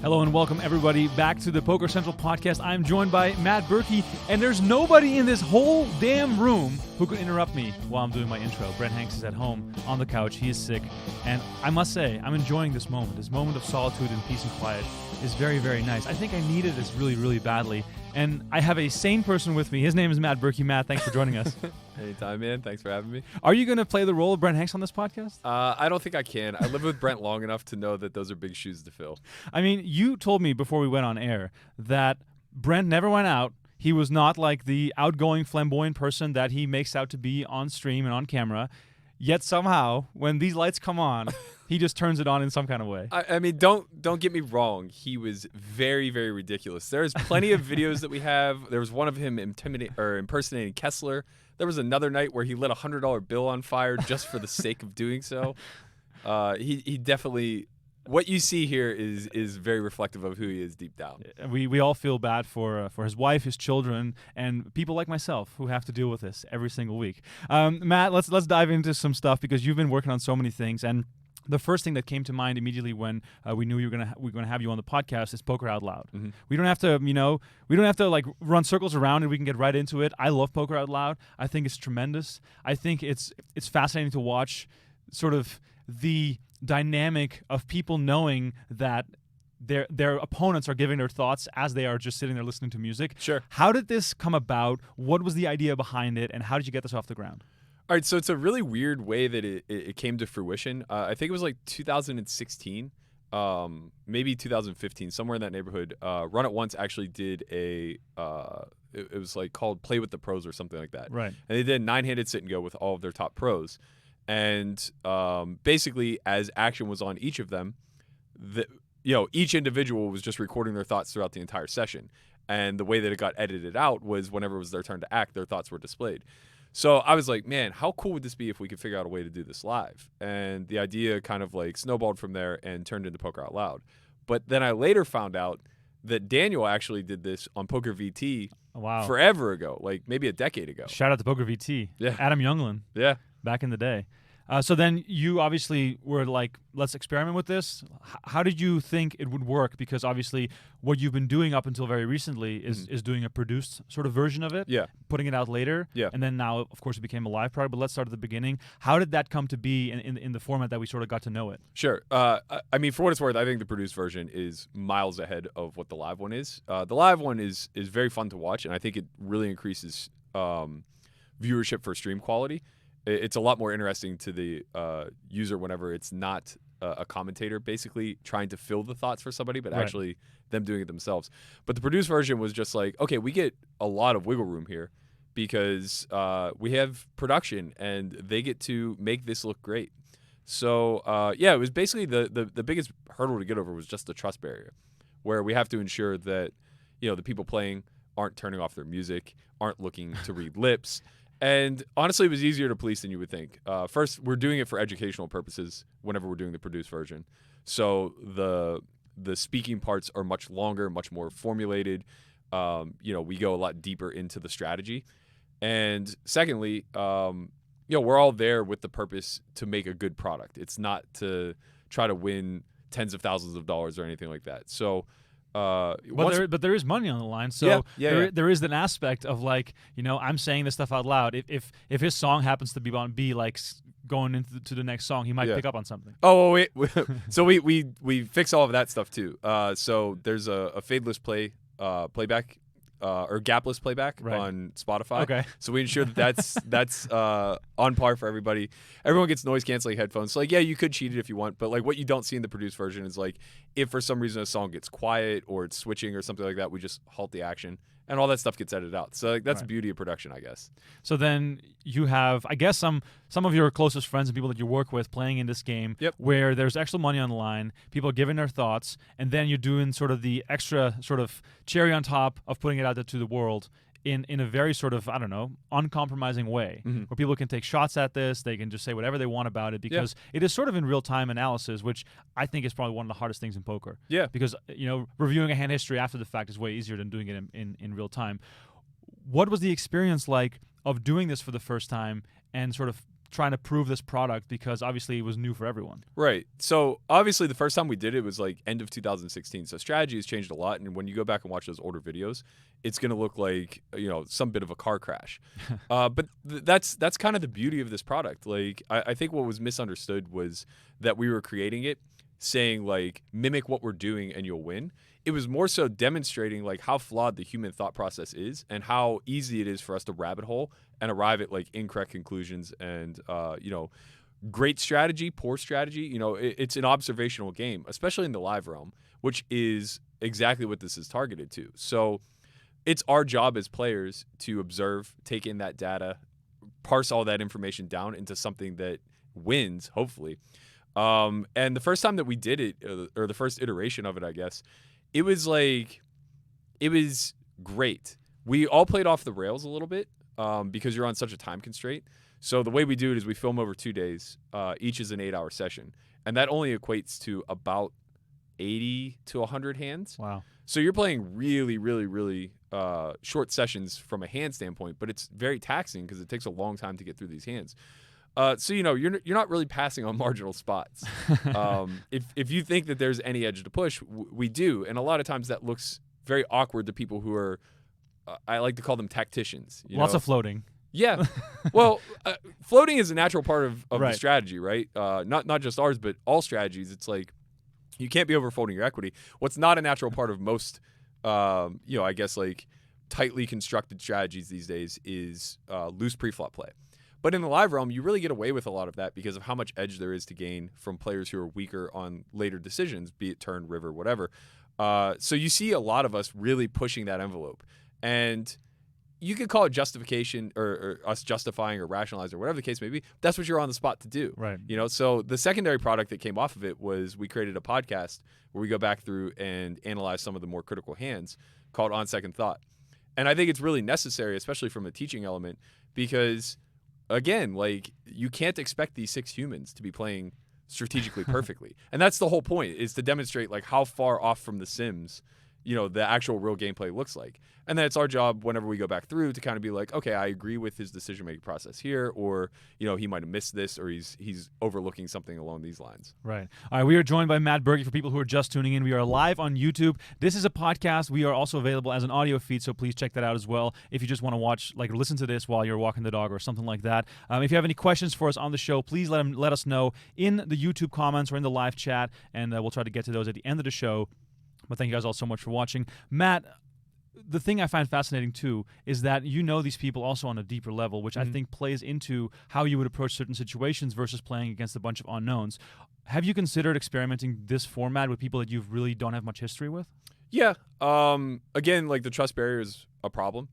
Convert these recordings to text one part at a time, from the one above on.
Hello and welcome everybody back to the Poker Central podcast. I'm joined by Matt Berkey, and there's nobody in this whole damn room who could interrupt me while I'm doing my intro. Brent Hanks is at home on the couch. He is sick, and I must say, I'm enjoying this moment. This moment of solitude and peace and quiet is very, very nice. I think I needed this really, really badly, and I have a sane person with me. His name is Matt Berkey. Matt, thanks for joining us. Anytime, man. Thanks for having me. Are you going to play the role of Brent Hanks on this podcast? I don't think I can. I lived with Brent long enough to know that those are big shoes to fill. I mean, you told me before we went on air that Brent never went out. He was not like the outgoing, flamboyant person that he makes out to be on stream and on camera. Yet somehow, when these lights come on, he just turns it on in some kind of way. I mean, don't get me wrong. He was very, very ridiculous. There's plenty of videos that we have. There was one of him impersonating Kessler. There was another night where he lit a $100 bill on fire just for the sake of doing so. He definitely. What you see here is very reflective of who he is deep down. We all feel bad for his wife, his children, and people like myself who have to deal with this every single week. Matt, let's dive into some stuff because you've been working on so many things, and the first thing that came to mind immediately when we knew we were gonna have you on the podcast is Poker Out Loud. Mm-hmm. We don't have to like run circles around it. We can get right into it. I love Poker Out Loud. I think it's tremendous. I think it's fascinating to watch sort of the dynamic of people knowing that their opponents are giving their thoughts as they are just sitting there listening to music. Sure. How did this come about? What was the idea behind it, and how did you get this off the ground? All right, so it's a really weird way that it came to fruition. I think it was like 2016, maybe 2015, somewhere in that neighborhood. Run It Once actually did it was like called Play with the Pros or something like that. Right. And they did a 9-handed sit and go with all of their top pros. And basically, as action was on each of them, each individual was just recording their thoughts throughout the entire session. And the way that it got edited out was whenever it was their turn to act, their thoughts were displayed. So I was like, man, how cool would this be if we could figure out a way to do this live? And the idea kind of like snowballed from there and turned into Poker Out Loud. But then I later found out that Daniel actually did this on Poker VT forever ago, like maybe a decade ago. Shout out to Poker VT. Yeah. Adam Younglin. Yeah. Back in the day. So then you obviously were like, let's experiment with this. How did you think it would work? Because obviously what you've been doing up until very recently is doing a produced sort of version of it, putting it out later, and then now, of course, it became a live product. But let's start at the beginning. How did that come to be in the format that we sort of got to know it? Sure. I mean, for what it's worth, I think the produced version is miles ahead of what the live one is. The live one is very fun to watch, and I think it really increases viewership for stream quality. It's a lot more interesting to the user whenever it's not a commentator basically trying to fill the thoughts for somebody, but actually them doing it themselves. But the produced version was just like, okay, we get a lot of wiggle room here because we have production and they get to make this look great. So, it was basically the biggest hurdle to get over was just the trust barrier, where we have to ensure that, the people playing aren't turning off their music, aren't looking to read lips. And honestly, it was easier to police than you would think. First, we're doing it for educational purposes whenever we're doing the produced version. So the speaking parts are much longer, much more formulated. We go a lot deeper into the strategy. And secondly, we're all there with the purpose to make a good product. It's not to try to win tens of thousands of dollars or anything like that. So but there is money on the line, so there is an aspect of like, I'm saying this stuff out loud. If his song happens to be on B, like going into the next song, he might pick up on something. Oh wait, so we fix all of that stuff too. So there's a fadeless playback. Or gapless playback on Spotify. Okay. So we ensure that that's on par for everybody. Everyone gets noise canceling headphones. So you could cheat it if you want, but like what you don't see in the produced version is like if for some reason a song gets quiet or it's switching or something like that, we just halt the action. And all that stuff gets edited out. So that's the beauty of production, I guess. So then you have, I guess, some of your closest friends and people that you work with playing in this game where there's actual money on the line, people are giving their thoughts, and then you're doing sort of the extra sort of cherry on top of putting it out there to the world in a very sort of, uncompromising way, where people can take shots at this, they can just say whatever they want about it, because it is sort of in real-time analysis, which I think is probably one of the hardest things in poker. Yeah. Because, reviewing a hand history after the fact is way easier than doing it in real time. What was the experience like of doing this for the first time and sort of trying to prove this product because obviously it was new for everyone. Right. So obviously the first time we did it was like end of 2016. So strategy has changed a lot. And when you go back and watch those older videos, it's going to look like, some bit of a car crash. But that's kind of the beauty of this product. Like, I think what was misunderstood was that we were creating it saying like, mimic what we're doing and you'll win. It was more so demonstrating like how flawed the human thought process is and how easy it is for us to rabbit hole and arrive at like incorrect conclusions and, great strategy, poor strategy. It's an observational game, especially in the live realm, which is exactly what this is targeted to. So it's our job as players to observe, take in that data, parse all that information down into something that wins, hopefully. And the first time that we did it, or the first iteration of it, I guess, it was great. We all played off the rails a little bit because you're on such a time constraint. So the way we do it is we film over 2 days. Each is an 8-hour session. And that only equates to about 80 to 100 hands. Wow. So you're playing really, really, really short sessions from a hand standpoint, but it's very taxing because it takes a long time to get through these hands. So you're not really passing on marginal spots. If you think that there's any edge to push, we do, and a lot of times that looks very awkward to people who are, I like to call them tacticians. Lots of floating. Yeah, well, floating is a natural part of Right. the strategy, right? Not just ours, but all strategies. It's like you can't be overfolding your equity. What's not a natural part of most, I guess like tightly constructed strategies these days is loose preflop play. But in the live realm, you really get away with a lot of that because of how much edge there is to gain from players who are weaker on later decisions, be it turn, river, whatever. So you see a lot of us really pushing that envelope. And you could call it justification or us justifying or rationalizing or whatever the case may be. That's what you're on the spot to do. Right. So the secondary product that came off of it was we created a podcast where we go back through and analyze some of the more critical hands called On Second Thought. And I think it's really necessary, especially from a teaching element, because again, like you can't expect these 6 humans to be playing strategically perfectly. And that's the whole point, is to demonstrate like how far off from the Sims, the actual real gameplay looks like. And then it's our job whenever we go back through to kind of be like, okay, I agree with his decision-making process here, or, he might have missed this, or he's overlooking something along these lines. Right. All right, we are joined by Matt Berkey for people who are just tuning in. We are live on YouTube. This is a podcast. We are also available as an audio feed, so please check that out as well if you just want to watch, like listen to this while you're walking the dog or something like that. If you have any questions for us on the show, please let us know in the YouTube comments or in the live chat, and we'll try to get to those at the end of the show. But thank you guys all so much for watching. Matt, the thing I find fascinating too is that these people also on a deeper level, which I think plays into how you would approach certain situations versus playing against a bunch of unknowns. Have you considered experimenting this format with people that you really don't have much history with? Yeah. Again, like the trust barrier is a problem,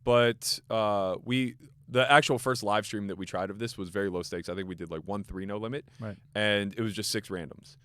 but the actual first live stream that we tried of this was very low stakes. I think we did like 1-3 no limit, right? And it was just 6 randoms.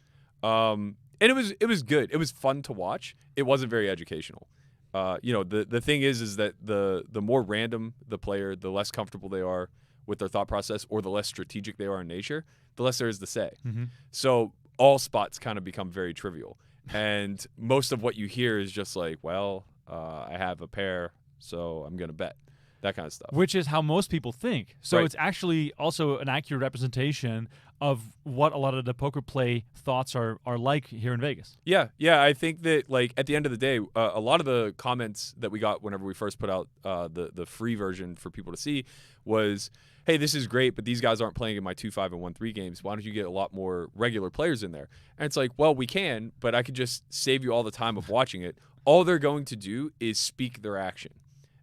And it was good. It was fun to watch. It wasn't very educational. The thing is that the more random the player, the less comfortable they are with their thought process, or the less strategic they are in nature, the less there is to say. Mm-hmm. So all spots kind of become very trivial. And most of what you hear is just like, well, I have a pair, so I'm going to bet. That kind of stuff. Which is how most people think. So Right. It's actually also an accurate representation of what a lot of the poker play thoughts are like here in Vegas. Yeah. I think that like at the end of the day, a lot of the comments that we got whenever we first put out the free version for people to see was, hey, this is great, but these guys aren't playing in my 2-5 and 1-3 games. Why don't you get a lot more regular players in there? And it's like, well, we can, but I could just save you all the time of watching it. All they're going to do is speak their action.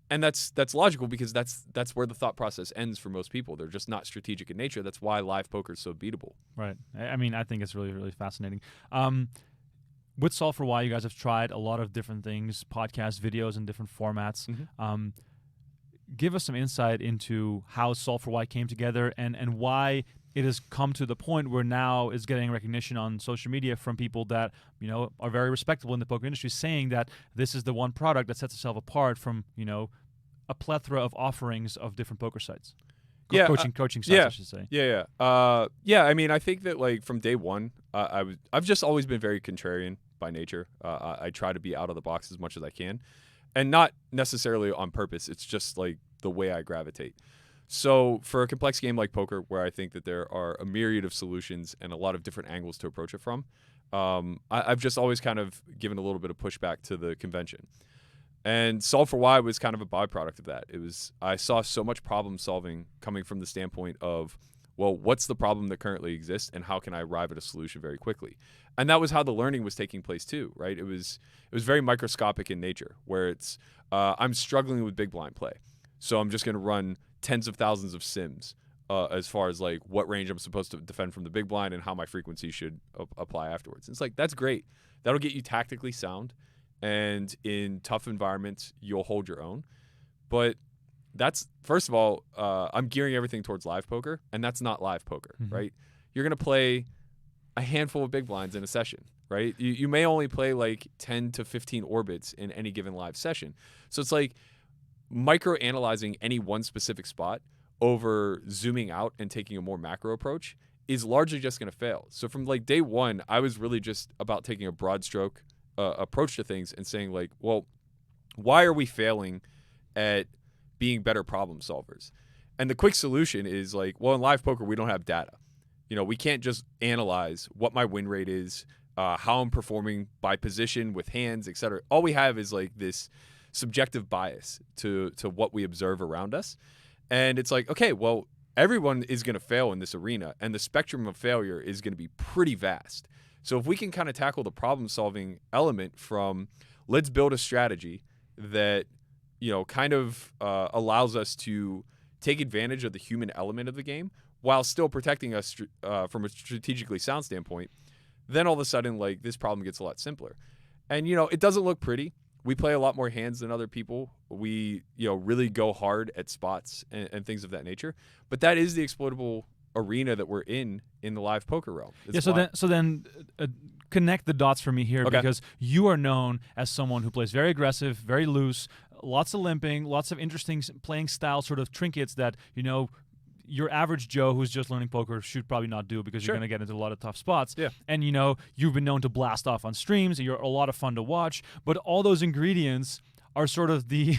And that's logical because that's where the thought process ends for most people. They're just not strategic in nature. That's why live poker is so beatable. Right. I mean, I think it's really, really fascinating. With Solve for Why, you guys have tried a lot of different things, podcasts, videos, and different formats. Mm-hmm. Give us some insight into how Solve for Why came together and why it has come to the point where now it's getting recognition on social media from people that are very respectable in the poker industry, saying that this is the one product that sets itself apart from a plethora of offerings of different poker sites. Coaching sites, I should say. Yeah. I mean, I think that like from day one, I've just always been very contrarian by nature. I try to be out of the box as much as I can, and not necessarily on purpose. It's just like the way I gravitate. So for a complex game like poker, where I think that there are a myriad of solutions and a lot of different angles to approach it from, I've just always kind of given a little bit of pushback to the convention. And Solve for Why was kind of a byproduct of that. I saw so much problem solving coming from the standpoint of, well, what's the problem that currently exists and how can I arrive at a solution very quickly? And that was how the learning was taking place too, right? It was very microscopic in nature, where it's I'm struggling with big blind play. So I'm just going to run tens of thousands of sims as far as like what range I'm supposed to defend from the big blind and how my frequency should apply afterwards. And it's like, that's great. That'll get you tactically sound. And in tough environments, you'll hold your own. But that's, first of all, I'm gearing everything towards live poker, and that's not live poker, right? You're going to play a handful of big blinds in a session, right? You may only play like 10 to 15 orbits in any given live session. So it's like micro-analyzing any one specific spot over zooming out and taking a more macro approach is largely just going to fail. So from like day one, I was really just about taking a broad stroke approach to things and saying like, well, why are we failing at being better problem solvers? And the quick solution is like, well, in live poker, we don't have data. We can't just analyze what my win rate is, how I'm performing by position with hands, et cetera. All we have is like this subjective bias to what we observe around us. And it's like, okay, well, everyone is going to fail in this arena, and the spectrum of failure is going to be pretty vast. So if we can kind of tackle the problem-solving element from let's build a strategy that, kind of allows us to take advantage of the human element of the game while still protecting us from a strategically sound standpoint, then all of a sudden, like, this problem gets a lot simpler. And, it doesn't look pretty. We play a lot more hands than other people. We, really go hard at spots and things of that nature. But that is the exploitable arena that we're in the live poker realm. So then connect the dots for me here, because you are known as someone who plays very aggressive, very loose, lots of limping, lots of interesting playing style sort of trinkets that your average Joe who's just learning poker should probably not do, because you're going to get into a lot of tough spots. Yeah. And you've been known to blast off on streams, and you're a lot of fun to watch, but all those ingredients are sort of the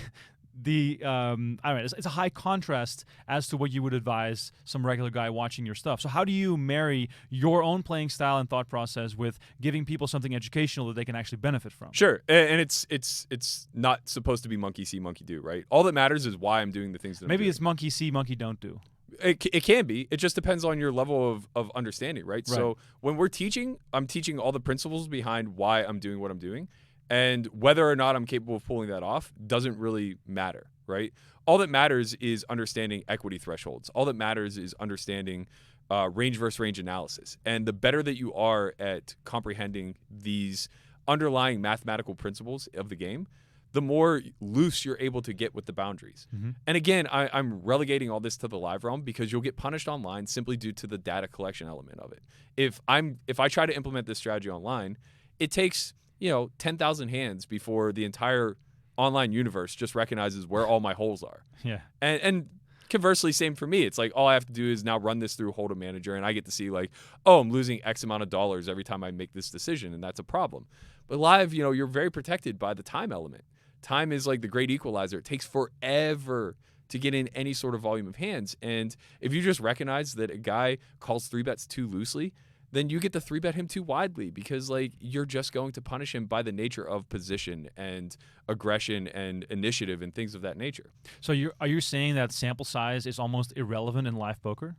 I don't know, it's a high contrast as to what you would advise some regular guy watching your stuff. So how do you marry your own playing style and thought process with giving people something educational that they can actually benefit from? Sure, and it's not supposed to be monkey see, monkey do, right? All that matters is why I'm doing the things that Maybe I'm doing. It's monkey see, monkey don't do. It can be. It just depends on your level of understanding, right? So when we're teaching, I'm teaching all the principles behind why I'm doing what I'm doing. And whether or not I'm capable of pulling that off doesn't really matter, right? All that matters is understanding equity thresholds. All that matters is understanding range versus range analysis. And the better that you are at comprehending these underlying mathematical principles of the game, the more loose you're able to get with the boundaries. And again, I'm relegating all this to the live realm because you'll get punished online simply due to the data collection element of it. If I try to implement this strategy online, it takes 10,000 hands before the entire online universe just recognizes where all my holes are. Yeah. And conversely, same for me. It's like all I have to do is now run this through Hold'em Manager, and I get to see like, oh, I'm losing X amount of dollars every time I make this decision, and that's a problem. But live, you're very protected by the time element. Time is like the great equalizer. It takes forever to get in any sort of volume of hands. And if you just recognize that a guy calls 3-bets too loosely, then you get to 3-bet him too widely, because like you're just going to punish him by the nature of position and aggression and initiative and things of that nature. So are you saying that sample size is almost irrelevant in live poker?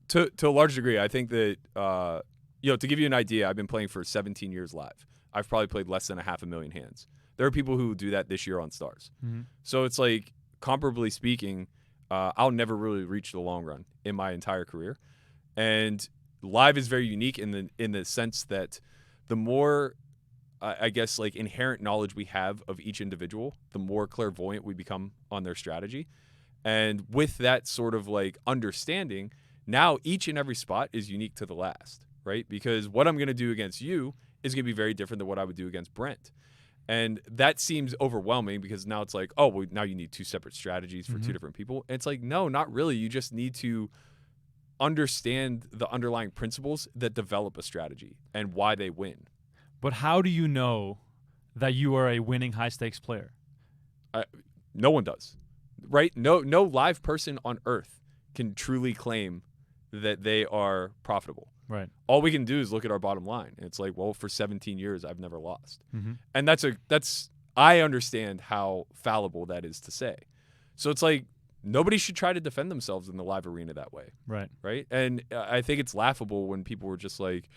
To a large degree, I think that to give you an idea, I've been playing for 17 years live. I've probably played less than 500,000 hands. There are people who do that this year on Stars. So it's like, comparably speaking, I'll never really reach the long run in my entire career. And live is very unique in the sense that the more, I guess, like inherent knowledge we have of each individual, the more clairvoyant we become on their strategy. And with that sort of like understanding, now each and every spot is unique to the last, right? Because what I'm going to do against you is going to be very different than what I would do against Brent. And that seems overwhelming, because now it's like, oh, well, now you need two separate strategies for two different people. And it's like, no, not really. You just need to understand the underlying principles that develop a strategy and why they win. But how do you know that you are a winning high-stakes player? No one does, right? No live person on earth can truly claim that they are profitable. Right. All we can do is look at our bottom line. And it's like, well, for 17 years, I've never lost. Mm-hmm. And I understand how fallible that is to say. So it's like, nobody should try to defend themselves in the live arena that way. Right. Right. And I think it's laughable when people were just like,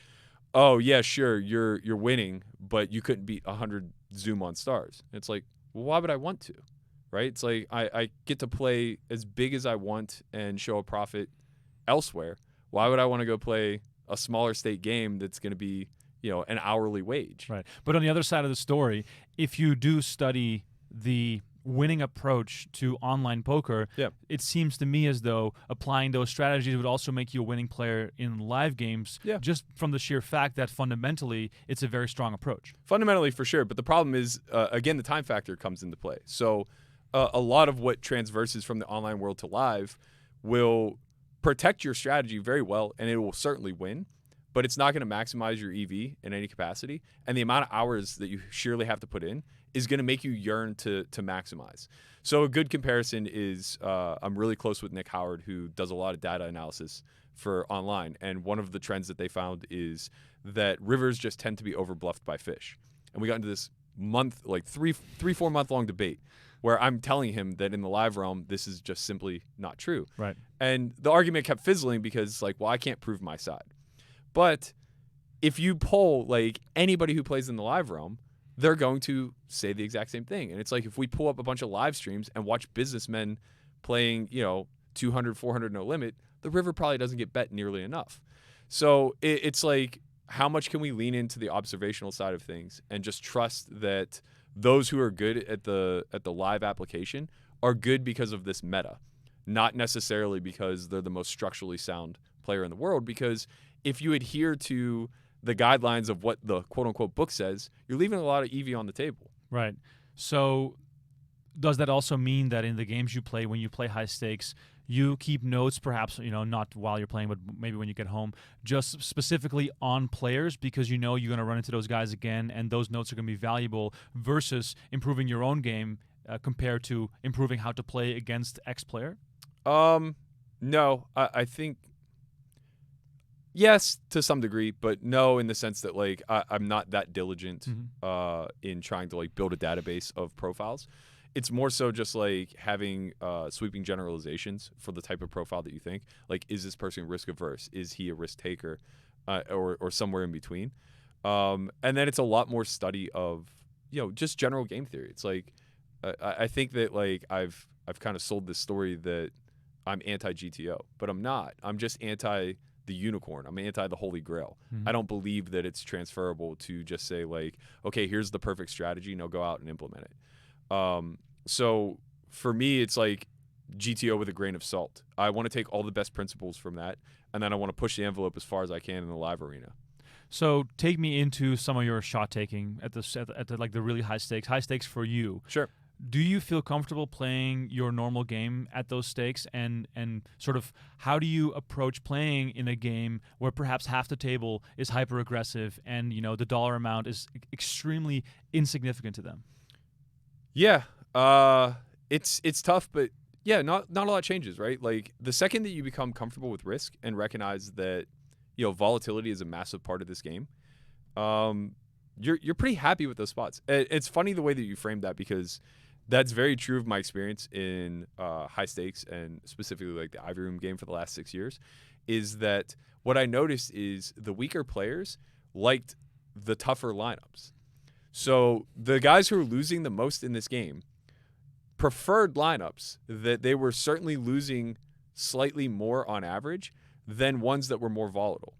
oh, yeah, sure, you're winning, but you couldn't beat 100 Zoom on stars. And it's like, well, why would I want to? Right. It's like, I get to play as big as I want and show a profit elsewhere. Why would I want to go play a smaller stake game that's going to be, an hourly wage? Right. But on the other side of the story, if you do study the winning approach to online poker, it seems to me as though applying those strategies would also make you a winning player in live games, just from the sheer fact that fundamentally it's a very strong approach. Fundamentally, for sure. But the problem is, again, the time factor comes into play. So a lot of what transverses from the online world to live will protect your strategy very well, and it will certainly win, but it's not going to maximize your EV in any capacity. And the amount of hours that you surely have to put in is going to make you yearn to maximize. So a good comparison is I'm really close with Nick Howard, who does a lot of data analysis for online. And one of the trends that they found is that rivers just tend to be overbluffed by fish. And we got into this month, like 4 month long debate where I'm telling him that in the live realm, this is just simply not true. Right. And the argument kept fizzling because I can't prove my side. But if you poll anybody who plays in the live realm, they're going to say the exact same thing. And it's like, if we pull up a bunch of live streams and watch businessmen playing, 200, 400 no limit, the river probably doesn't get bet nearly enough. So it's like, how much can we lean into the observational side of things and just trust that those who are good at the live application are good because of this meta, not necessarily because they're the most structurally sound player in the world? Because if you adhere to the guidelines of what the quote-unquote book says, you're leaving a lot of EV on the table. Right. So does that also mean that in the games you play, when you play high stakes, you keep notes, perhaps, not while you're playing, but maybe when you get home, just specifically on players, because you're going to run into those guys again, and those notes are going to be valuable versus improving your own game compared to improving how to play against X player? No, I think yes, to some degree, but no, in the sense that I'm not that diligent in trying to build a database of profiles. It's more so just having sweeping generalizations for the type of profile that you think. Is this person risk averse? Is he a risk taker, or somewhere in between? And then it's a lot more study of just general game theory. It's I think that I've kind of sold this story that I'm anti GTO, but I'm not. I'm just anti the unicorn. I'm anti the holy grail. Mm-hmm. I don't believe that it's transferable to just say okay, here's the perfect strategy, now go out and implement it. So for me, it's GTO with a grain of salt. I want to take all the best principles from that, and then I want to push the envelope as far as I can in the live arena. So take me into some of your shot taking at the really high stakes for you. Sure. Do you feel comfortable playing your normal game at those stakes, and sort of how do you approach playing in a game where perhaps half the table is hyper aggressive and the dollar amount is extremely insignificant to them? Yeah, it's tough, but yeah, not a lot changes, right? The second that you become comfortable with risk and recognize that volatility is a massive part of this game, you're pretty happy with those spots. It's funny the way that you framed that, because that's very true of my experience in high stakes, and specifically the Ivey Room game for the last 6 years, is that what I noticed is the weaker players liked the tougher lineups. So the guys who are losing the most in this game preferred lineups that they were certainly losing slightly more on average than ones that were more volatile.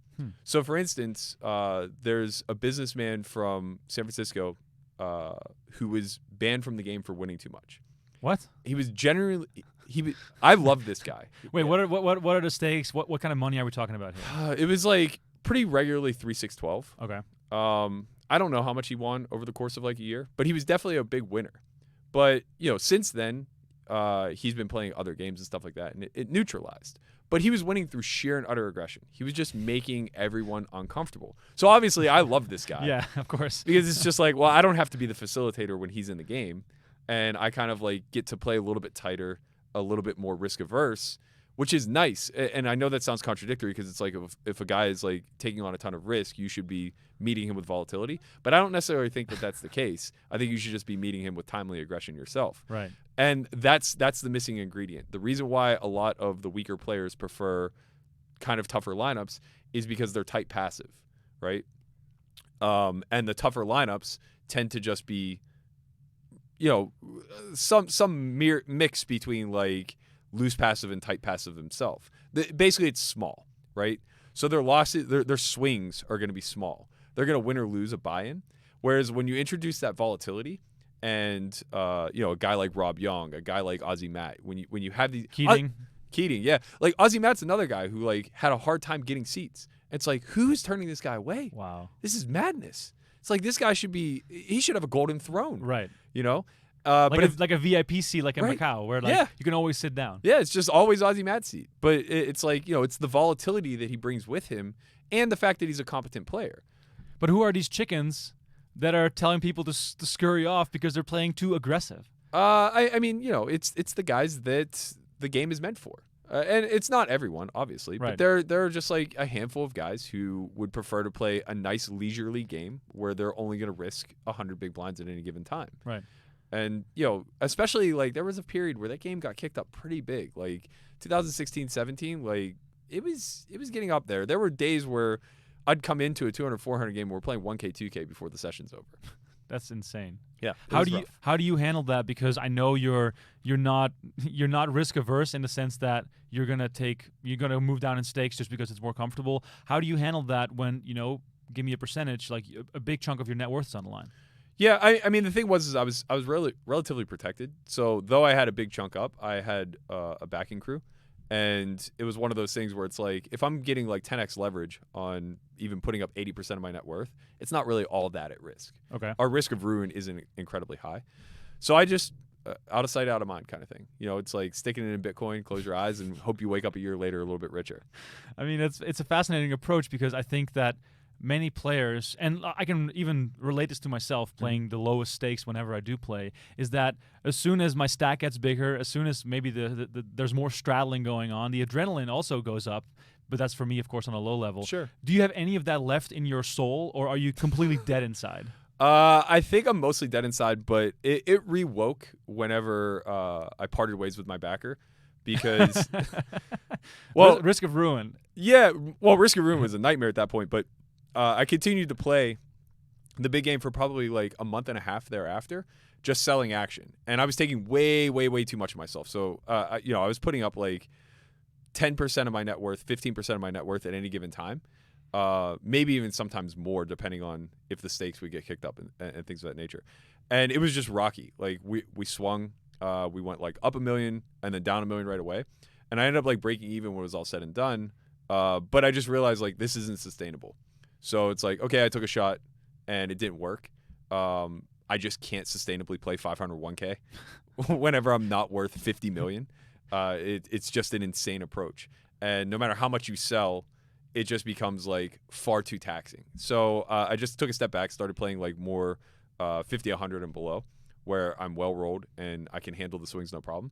So for instance, there's a businessman from San Francisco who was banned from the game for winning too much. What? He was generally I love this guy. Wait, what are the stakes? What kind of money are we talking about here? It was pretty regularly 3-6-12. Okay. I don't know how much he won over the course of a year, but he was definitely a big winner. But since then, he's been playing other games and stuff like that, and it neutralized. But he was winning through sheer and utter aggression. He was just making everyone uncomfortable. So obviously, I love this guy. Yeah, of course. Because it's just well, I don't have to be the facilitator when he's in the game, and I kind of get to play a little bit tighter, a little bit more risk averse, which is nice. And I know that sounds contradictory because it's like if a guy is like taking on a ton of risk, you should be meeting him with volatility. But I don't necessarily think that that's the case. I think you should just be meeting him with timely aggression yourself. Right. And that's the missing ingredient. The reason why a lot of the weaker players prefer kind of tougher lineups is because they're tight passive, right? And the tougher lineups tend to just be, some mere mix between like loose passive and tight passive themselves. Basically, it's small, right? So their losses, their swings are going to be small. They're going to win or lose a buy-in. Whereas when you introduce that volatility, and a guy like Rob Young, a guy like Ozzy Matt, when you have these Keating, yeah, like Ozzy Matt's another guy who like had a hard time getting seats. It's like, who's turning this guy away? Wow, this is madness. It's like this guy should have a golden throne, right? But like a VIP seat, like in right. Macau, where Yeah. you can always sit down. Yeah, it's just always Ozzy Matt's seat. But it's like, it's the volatility that he brings with him and the fact that he's a competent player. But who are these chickens that are telling people to scurry off because they're playing too aggressive? I mean, it's the guys that the game is meant for. And it's not everyone, obviously, right. but there are just like a handful of guys who would prefer to play a nice leisurely game where they're only going to risk 100 big blinds at any given time. Right. And, especially like there was a period where that game got kicked up pretty big, like 2016-17, like it was getting up there. There were days where I'd come into a 200-400 game where we're playing 1K, 2K before the session's over. That's insane. Yeah. How do you handle that? Because I know you're not risk averse in the sense that you're gonna move down in stakes just because it's more comfortable. How do you handle that when give me a percentage, like a big chunk of your net worth's on the line? Yeah, I mean the thing was I was really relatively protected. So though I had a big chunk up, I had a backing crew. And it was one of those things where it's like, if I'm getting like 10x leverage on even putting up 80% of my net worth, it's not really all that at risk. Okay. Our risk of ruin isn't incredibly high. So I just, out of sight, out of mind kind of thing. It's like sticking it in Bitcoin, close your eyes, and hope you wake up a year later a little bit richer. I mean, it's a fascinating approach because I think that many players, and I can even relate this to myself playing the lowest stakes whenever I do play, is that as soon as my stack gets bigger, as soon as maybe there's more straddling going on, the adrenaline also goes up, but that's for me, of course, on a low level. Sure. Do you have any of that left in your soul, or are you completely dead inside? I think I'm mostly dead inside, but it re-woke whenever I parted ways with my backer. Because, risk of ruin. Yeah, well, risk of ruin was a nightmare at that point, but I continued to play the big game for probably like a month and a half thereafter, just selling action. And I was taking way, way, way too much of myself. So, I was putting up like 10% of my net worth, 15% of my net worth at any given time. Maybe even sometimes more, depending on if the stakes would get kicked up and things of that nature. And it was just rocky. Like we swung, we went like up $1 million and then down $1 million right away. And I ended up like breaking even when it was all said and done. But I just realized like this isn't sustainable. So it's like, okay, I took a shot and it didn't work. I just can't sustainably play 501K whenever I'm not worth 50 million. It's just an insane approach. And no matter how much you sell, it just becomes like far too taxing. So I just took a step back, started playing like more 50, 100 and below, where I'm well rolled and I can handle the swings no problem.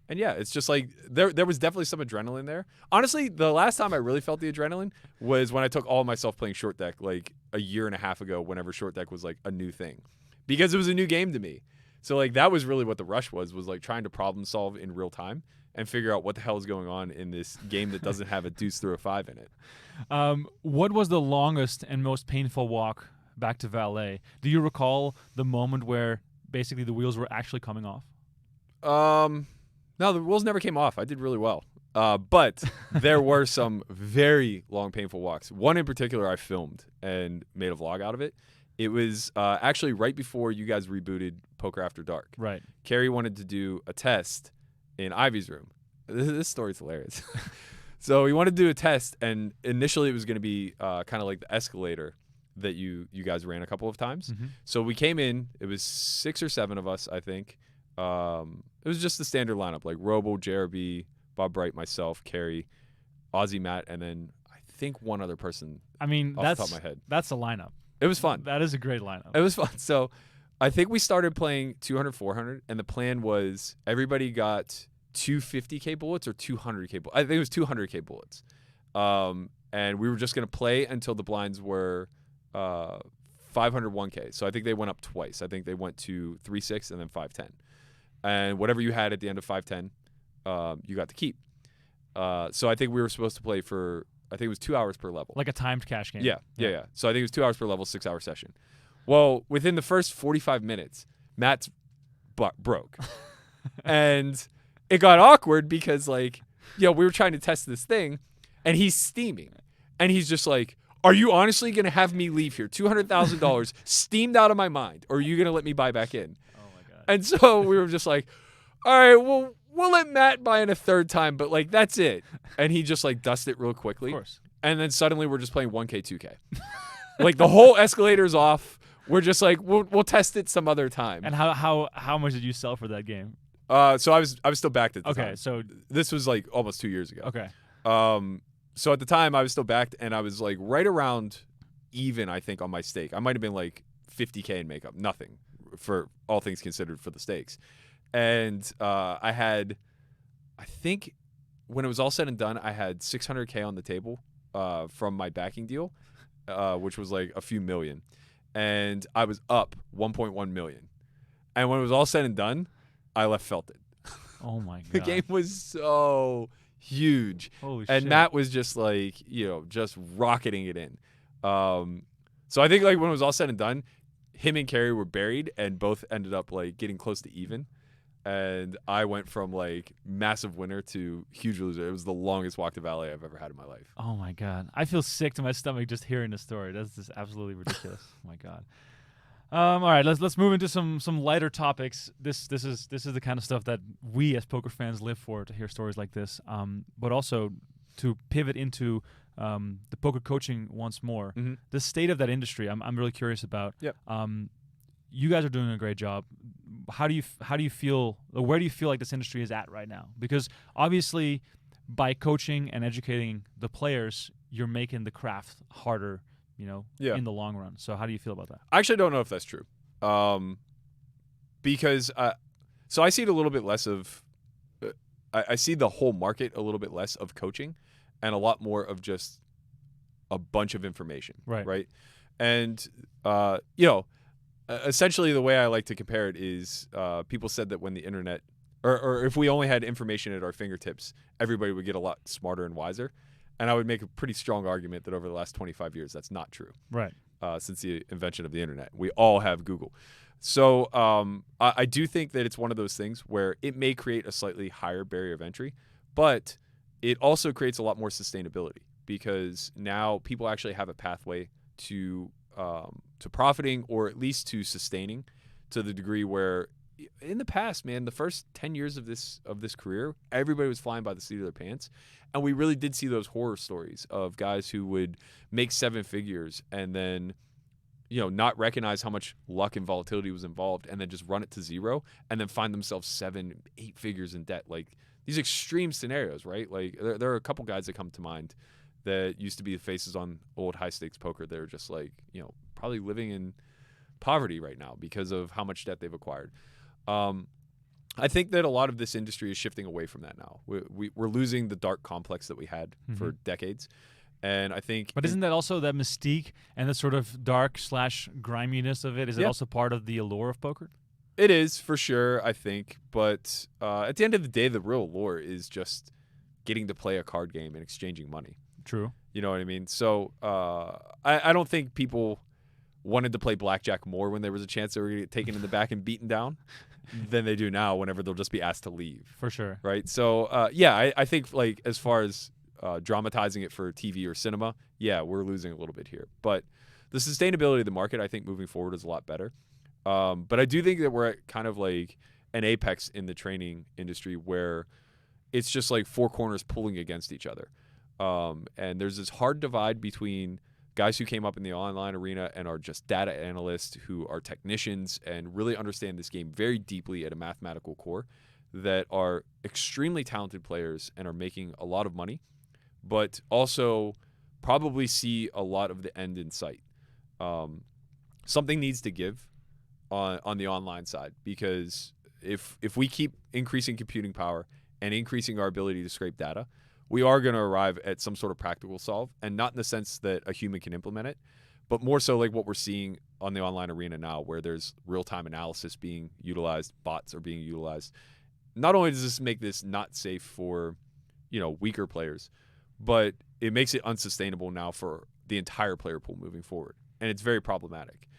And yeah, it's just like there was definitely some adrenaline there. Honestly, the last time I really felt the adrenaline was when I took all of myself playing short deck like a year and a half ago, whenever short deck was like a new thing, because it was a new game to me. So like that was really what the rush was like trying to problem solve in real time and figure out what the hell is going on in this game that doesn't have a deuce through a 5 in it. What was the longest and most painful walk back to Valet? Do you recall the moment where basically the wheels were actually coming off? No, the wheels never came off. I did really well. But there were some very long, painful walks. One in particular I filmed and made a vlog out of it. It was actually right before you guys rebooted Poker After Dark. Right. Carrie wanted to do a test in Ivey's room. This story's hilarious. So we wanted to do a test, and initially it was going to be kind of like the escalator that you guys ran a couple of times. Mm-hmm. So we came in. It was 6 or 7 of us, I think. It was just the standard lineup, like Robo, JRB, Bob Bright, myself, Carrie, Ozzy, Matt, and then I think one other person. I mean, off the top of my head. That's a lineup. It was fun. That is a great lineup. It was fun. So I think we started playing 200, 400, and the plan was everybody got two 50K bullets or 200K bullets. I think it was 200K bullets. And we were just going to play until the blinds were 501K. So I think they went up twice. I think they went to 3.6 and then 5.10. And whatever you had at the end of 5.10, you got to keep. So I think we were supposed to play for, I think it was 2 hours per level. Like a timed cash game. Yeah. So I think it was 2 hours per level, 6 hour session. Well, within the first 45 minutes, Matt's butt broke. And it got awkward because, like, we were trying to test this thing, and he's steaming. And he's just like, are you honestly going to have me leave here, $200,000 steamed out of my mind, or are you going to let me buy back in? Oh, my God. And so we were just like, all right, well, we'll let Matt buy in a third time, but, like, that's it. And he just, like, dusted it real quickly. Of course. And then suddenly we're just playing 1K, 2K. Like, the whole escalator's off. We're just like, we'll test it some other time. And how much did you sell for that game? So I was still backed at the time. Okay, so this was like almost 2 years ago. okay. So at the time I was still backed, and I was like right around even, I think, on my stake. I might have been like 50K in makeup, nothing for all things considered for the stakes. And I think when it was all said and done, I had 600K on the table from my backing deal, which was like a few million. And I was up 1.1 million. And when it was all said and done, I left felted. Oh, my God. The game was so huge. Holy and shit. Matt was just like, just rocketing it in. So I think like when it was all said and done, him and Carrie were buried and both ended up like getting close to even. And I went from like massive winner to huge loser. It was the longest walk to valet I've ever had in my life. Oh, my God. I feel sick to my stomach just hearing the story. That's just absolutely ridiculous. Oh, my God. All right, let's move into some lighter topics. This is the kind of stuff that we as poker fans live for, to hear stories like this. But also to pivot into the poker coaching once more. Mm-hmm. The state of that industry, I'm really curious about. Yep. You guys are doing a great job. How do you feel? Or where do you feel like this industry is at right now? Because obviously, by coaching and educating the players, you're making the craft harder. In the long run. So how do you feel about that? I actually don't know if that's true. Because so I see it a little bit less of I see the whole market a little bit less of coaching and a lot more of just a bunch of information. Right. And essentially the way I like to compare it is people said that when the internet or if we only had information at our fingertips, everybody would get a lot smarter and wiser. And I would make a pretty strong argument that over the last 25 years, that's not true. Right. Since the invention of the internet. We all have Google. So I do think that it's one of those things where it may create a slightly higher barrier of entry, but it also creates a lot more sustainability because now people actually have a pathway to profiting or at least to sustaining to the degree where in the past, man, the first 10 years of this career, everybody was flying by the seat of their pants. And we really did see those horror stories of guys who would make 7 figures and then, not recognize how much luck and volatility was involved and then just run it to zero and then find themselves 7, 8 figures in debt. Like these extreme scenarios, right? Like there are a couple guys that come to mind that used to be the faces on old high stakes poker. They're just like, probably living in poverty right now because of how much debt they've acquired. I think that a lot of this industry is shifting away from that now. We're losing the dark complex that we had for decades. And I think... But isn't that also that mystique and the sort of dark/griminess of it? Is it also part of the allure of poker? It is, for sure, I think. But at the end of the day, the real allure is just getting to play a card game and exchanging money. True. You know what I mean? So I don't think people wanted to play blackjack more when there was a chance they were going to get taken in the back and beaten down than they do now whenever they'll just be asked to leave. For sure. Right? So, I think, like, as far as dramatizing it for TV or cinema, we're losing a little bit here. But the sustainability of the market, I think, moving forward is a lot better. But I do think that we're at kind of like an apex in the training industry where it's just like four corners pulling against each other. And there's this hard divide between guys who came up in the online arena and are just data analysts who are technicians and really understand this game very deeply at a mathematical core that are extremely talented players and are making a lot of money, but also probably see a lot of the end in sight. Something needs to give on the online side because if we keep increasing computing power and increasing our ability to scrape data, we are going to arrive at some sort of practical solve, and not in the sense that a human can implement it, but more so like what we're seeing on the online arena now, where there's real-time analysis being utilized, bots are being utilized. Not only does this make this not safe for, weaker players, but it makes it unsustainable now for the entire player pool moving forward, and it's very problematic.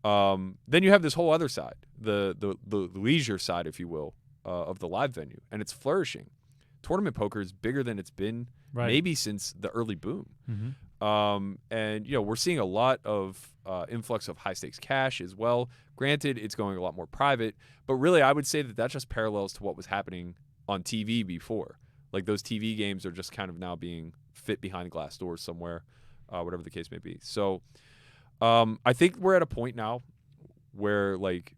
Then you have this whole other side, the leisure side, if you will, of the live venue, and it's flourishing. Tournament poker is bigger than it's been maybe since the early boom. And we're seeing a lot of influx of high stakes cash as well. Granted, it's going a lot more private, but really I would say that just parallels to what was happening on TV before. Like those TV games are just kind of now being fit behind glass doors somewhere, whatever the case may be. So I think we're at a point now where like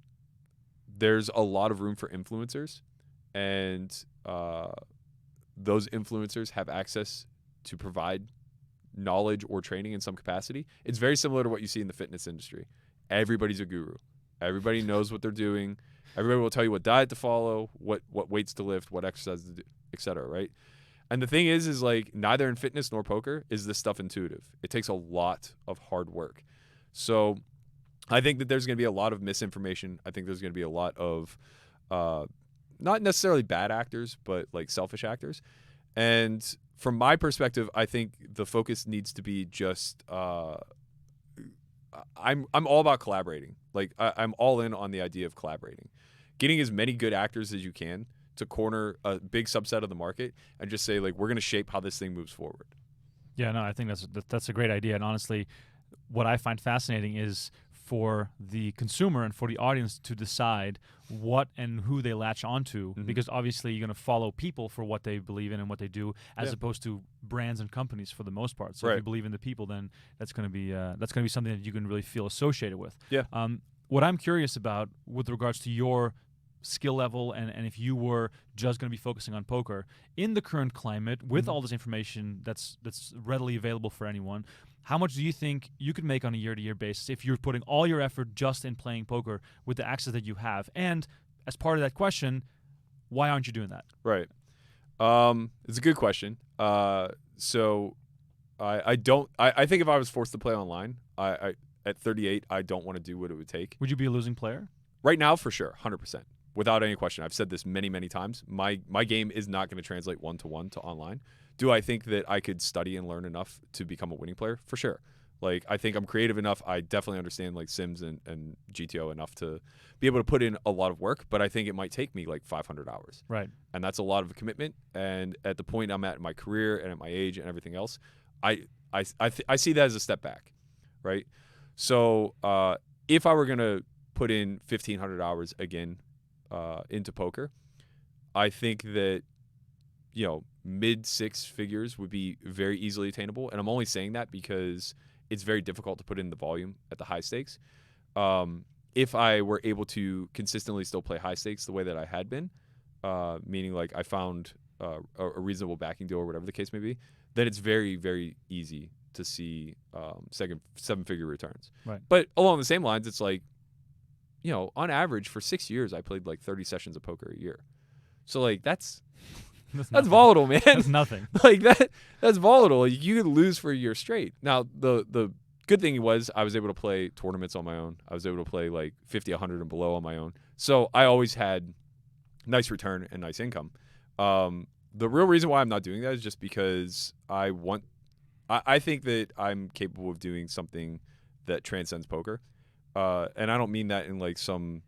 there's a lot of room for influencers, and those influencers have access to provide knowledge or training in some capacity. It's very similar to what you see in the fitness industry. Everybody's a guru. Everybody knows what they're doing. Everybody will tell you what diet to follow, what weights to lift, what exercise to do, etc. Right? And the thing is like neither in fitness nor poker is this stuff intuitive. It takes a lot of hard work. So I think that there's going to be a lot of misinformation. I think there's going to be a lot of not necessarily bad actors, but like selfish actors. And from my perspective, I think the focus needs to be just I'm all about collaborating. Like I'm all in on the idea of collaborating, getting as many good actors as you can to corner a big subset of the market and just say like we're going to shape how this thing moves forward. Yeah, no, I think that's a great idea. And honestly, what I find fascinating is for the consumer and for the audience to decide what and who they latch onto, because obviously you're going to follow people for what they believe in and what they do, as opposed to brands and companies for the most part. So if you believe in the people, then that's going to be something that you can really feel associated with. Yeah. What I'm curious about with regards to your skill level and if you were just going to be focusing on poker in the current climate with all this information that's readily available for anyone, how much do you think you could make on a year-to-year basis if you're putting all your effort just in playing poker with the access that you have? And as part of that question, why aren't you doing that? Right. It's a good question. So I think if I was forced to play online, I at 38, I don't want to do what it would take. Would you be a losing player? Right now, for sure, 100%. Without any question. I've said this many, many times. My game is not going to translate one-to-one to online. Do I think that I could study and learn enough to become a winning player? For sure. Like, I think I'm creative enough. I definitely understand, like, Sims and GTO enough to be able to put in a lot of work, but I think it might take me, like, 500 hours. Right. And that's a lot of commitment. And at the point I'm at in my career and at my age and everything else, I see that as a step back, right? So if I were going to put in 1,500 hours again into poker, I think that, mid six figures would be very easily attainable. And I'm only saying that because it's very difficult to put in the volume at the high stakes. If I were able to consistently still play high stakes the way that I had been, meaning like I found a reasonable backing deal or whatever the case may be, then it's very, very easy to see seven-figure returns. Right. But along the same lines, it's like, on average for 6 years, I played like 30 sessions of poker a year. So like that's volatile, man. That's nothing. Like that's volatile. You could lose for a year straight. Now the good thing was I was able to play tournaments on my own. I was able to play like 50, 100 and below on my own. So I always had nice return and nice income. The real reason why I'm not doing that is just because I think that I'm capable of doing something that transcends poker. And I don't mean that in like some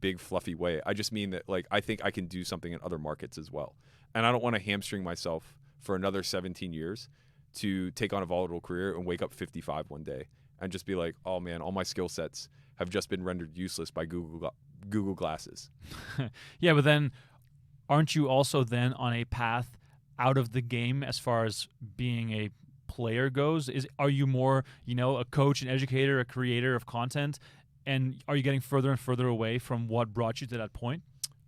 big fluffy way. I just mean that like I think I can do something in other markets as well. And I don't want to hamstring myself for another 17 years to take on a volatile career and wake up 55 one day and just be like, oh man, all my skill sets have just been rendered useless by Google Glasses. Yeah, but then aren't you also then on a path out of the game as far as being a player goes? Are you more, a coach, an educator, a creator of content, and are you getting further and further away from what brought you to that point?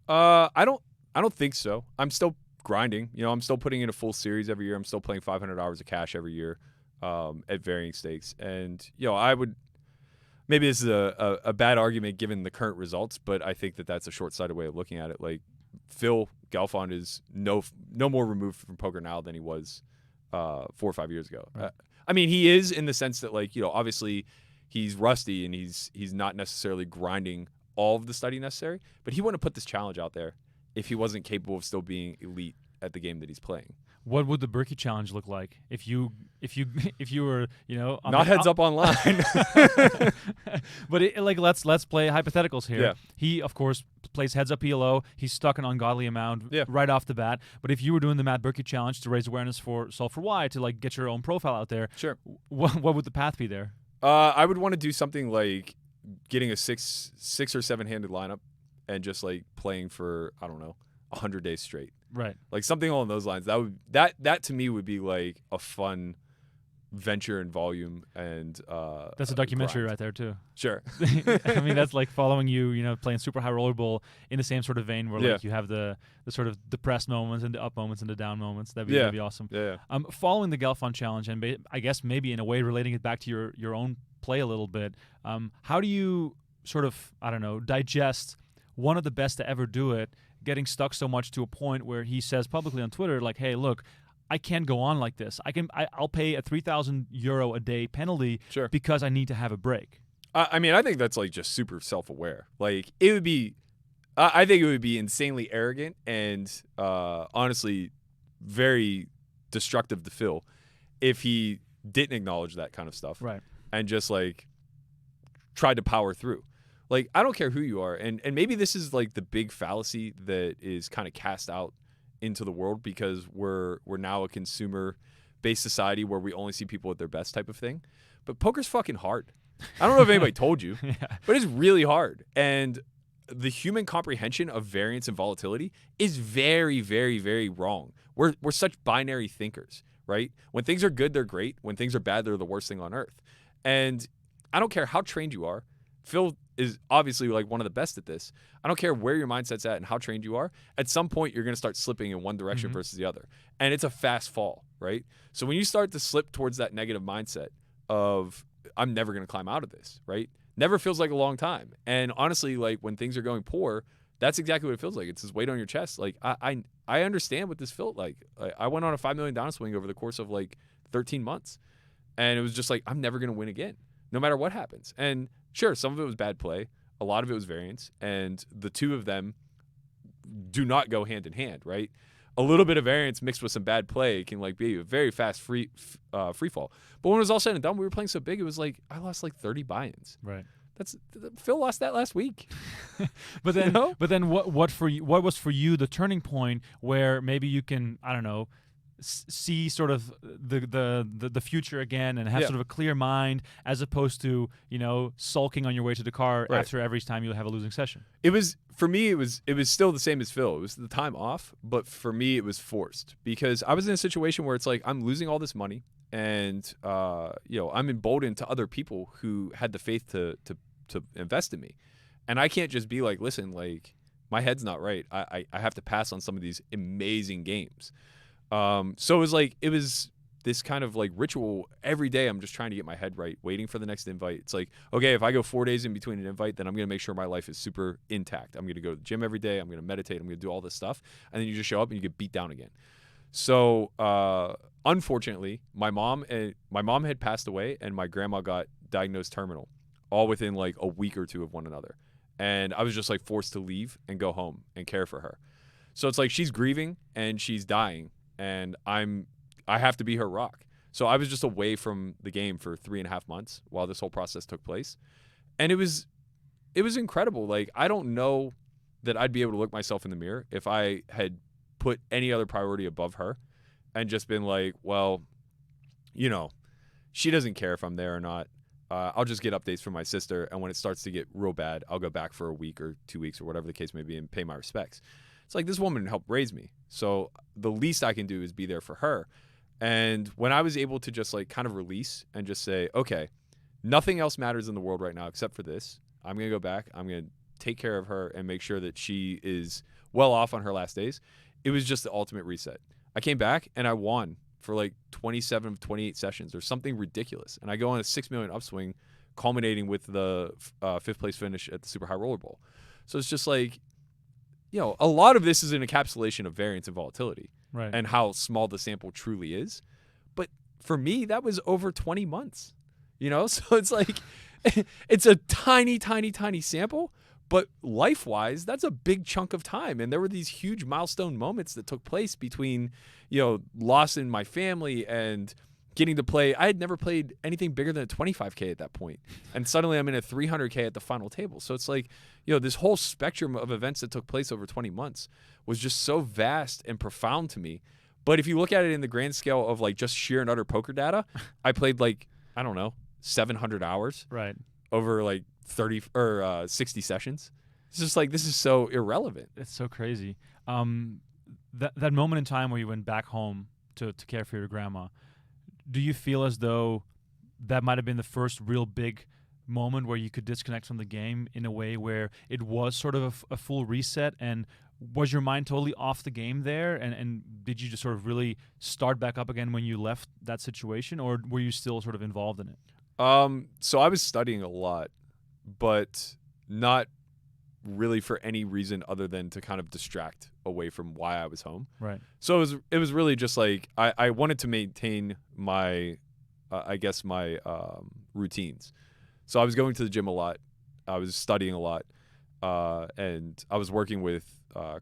I don't think so. I'm still grinding. I'm still putting in a full series every year. I'm still playing 500 hours of cash every year at varying stakes. And I would maybe this is a bad argument given the current results, but I think that that's a short-sighted way of looking at it. Like Phil Galfond is no more removed from poker now than he was 4 or 5 years ago. Right. I mean, he is in the sense that, like, obviously he's rusty and he's not necessarily grinding all of the study necessary, but he wouldn't have put this challenge out there if he wasn't capable of still being elite at the game that he's playing. What would the Berkey challenge look like if you were on Not heads up online? But let's play hypotheticals here. Yeah. He of course plays heads up ELO. He's stuck an ungodly amount Yeah. right off the bat. But if you were doing the Matt Berkey challenge to raise awareness for Solve for Why, to like get your own profile out there, Sure. what would the path be there? I would want to do something like getting a six or 7-handed lineup and just like playing for, I don't know, 100 days straight. Right. Like something along those lines. That to me would be like a fun venture in volume and That's a documentary grind. right there too. Sure. I mean, that's like following you, playing super high rollerball in the same sort of vein where like you have the sort of depressed moments and the up moments and the down moments. That'd be awesome. Yeah. Following the Galfond challenge and I guess maybe in a way relating it back to your own play a little bit, how do you sort of, I don't know, digest one of the best to ever do it getting stuck so much to a point where he says publicly on Twitter, like, hey, look, I can't go on like this. I'll pay a €3,000 a day penalty because I need to have a break. I mean, I think that's like just super self-aware. Like it would be, I think it would be insanely arrogant and honestly very destructive to Phil if he didn't acknowledge that kind of stuff. Right. And just like tried to power through. Like, I don't care who you are. And maybe this is like the big fallacy that is kind of cast out into the world because we're now a consumer-based society where we only see people at their best type of thing. But poker's fucking hard. I don't know if anybody told you, but it's really hard. And the human comprehension of variance and volatility is very, very, very wrong. We're such binary thinkers, right? When things are good, they're great. When things are bad, they're the worst thing on earth. And I don't care how trained you are. Phil is obviously like one of the best at this. I don't care where your mindset's at and how trained you are. At some point, you're going to start slipping in one direction versus the other. And it's a fast fall, right? So when you start to slip towards that negative mindset of, I'm never going to climb out of this, right? Never feels like a long time. And honestly, like when things are going poor, that's exactly what it feels like. It's this weight on your chest. Like I understand what this felt like. I went on a $5 million downswing over the course of like 13 months. And it was just like, I'm never going to win again, no matter what happens. And sure, some of it was bad play. A lot of it was variance. And the two of them do not go hand in hand, right? A little bit of variance mixed with some bad play can like be a very fast free fall. But when it was all said and done, we were playing so big, it was like I lost like 30 buy-ins. Right. Phil lost that last week. But then what was for you the turning point where maybe you can, I don't know, see sort of the future again and have sort of a clear mind as opposed to sulking on your way to the car after every time you have a losing session? It was for me. It was still the same as Phil. It was the time off, but for me it was forced because I was in a situation where it's like I'm losing all this money, and I'm emboldened to other people who had the faith to invest in me, and I can't just be like, listen, like my head's not right. I have to pass on some of these amazing games. So it was this kind of like ritual every day. I'm just trying to get my head right, waiting for the next invite. It's like, okay, if I go 4 days in between an invite, then I'm going to make sure my life is super intact. I'm going to go to the gym every day. I'm going to meditate. I'm going to do all this stuff. And then you just show up and you get beat down again. So, unfortunately, my mom had passed away and my grandma got diagnosed terminal all within like a week or two of one another. And I was just like forced to leave and go home and care for her. So it's like she's grieving and she's dying. And I have to be her rock. So I was just away from the game for 3.5 months while this whole process took place. And it was incredible. Like, I don't know that I'd be able to look myself in the mirror if I had put any other priority above her and just been like, well, she doesn't care if I'm there or not. I'll just get updates from my sister. And when it starts to get real bad, I'll go back for a week or 2 weeks or whatever the case may be and pay my respects. It's like this woman helped raise me. So the least I can do is be there for her. And when I was able to just like kind of release and just say, okay, nothing else matters in the world right now except for this. I'm going to go back. I'm going to take care of her and make sure that she is well off on her last days. It was just the ultimate reset. I came back and I won for like 27 of 28 sessions or something ridiculous. And I go on a $6 million upswing culminating with the 5th place finish at the Super High Roller Bowl. So it's just like, a lot of this is an encapsulation of variance and volatility Right. and how small the sample truly is. But for me, that was over 20 months, So it's like, it's a tiny, tiny, tiny sample, but life-wise, that's a big chunk of time. And there were these huge milestone moments that took place between, loss in my family and getting to play. I had never played anything bigger than a 25K at that point. And suddenly I'm in a 300K at the final table. So it's like, this whole spectrum of events that took place over 20 months was just so vast and profound to me. But if you look at it in the grand scale of like just sheer and utter poker data, I played 700 hours Right. over like 30 or 60 sessions. It's just like, this is so irrelevant. It's so crazy. That moment in time where you went back home to care for your grandma, do you feel as though that might have been the first real big moment where you could disconnect from the game in a way where it was sort of a full reset? And was your mind totally off the game there? And did you just sort of really start back up again when you left that situation? Or were you still sort of involved in it? So I was studying a lot, but not really for any reason other than to kind of distract away from why I was home. Right. So it was really just like I wanted to maintain my my routines. So I was going to the gym a lot. I was studying a lot, and I was working with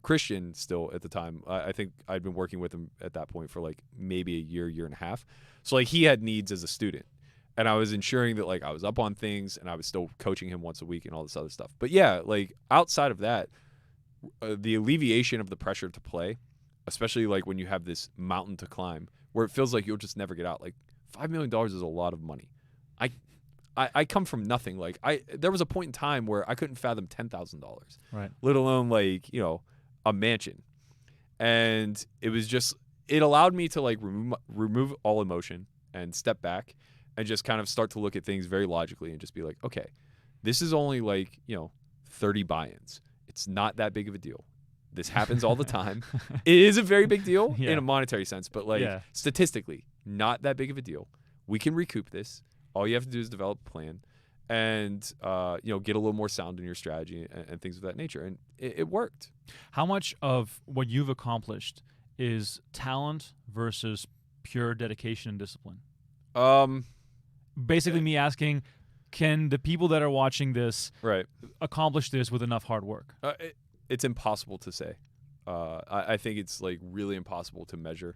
Christian still at the time. I think I'd been working with him at that point for like maybe a year and a half. So like he had needs as a student. And I was ensuring that like I was up on things and I was still coaching him once a week and all this other stuff. But yeah, like outside of that, the alleviation of the pressure to play, especially like when you have this mountain to climb where it feels like you'll just never get out. Like $5 million is a lot of money. I come from nothing. Like there was a point in time where I couldn't fathom $10,000, right? Let alone like, a mansion. And it allowed me to like remove all emotion and step back and just kind of start to look at things very logically and just be like, okay, this is only like, 30 buy-ins. It's not that big of a deal. This happens all the time. It is a very big deal in a monetary sense, but like statistically, not that big of a deal. We can recoup this. All you have to do is develop a plan and, get a little more sound in your strategy and things of that nature. And it worked. How much of what you've accomplished is talent versus pure dedication and discipline? Basically me asking, can the people that are watching this accomplish this with enough hard work? It's impossible to say. I think it's like really impossible to measure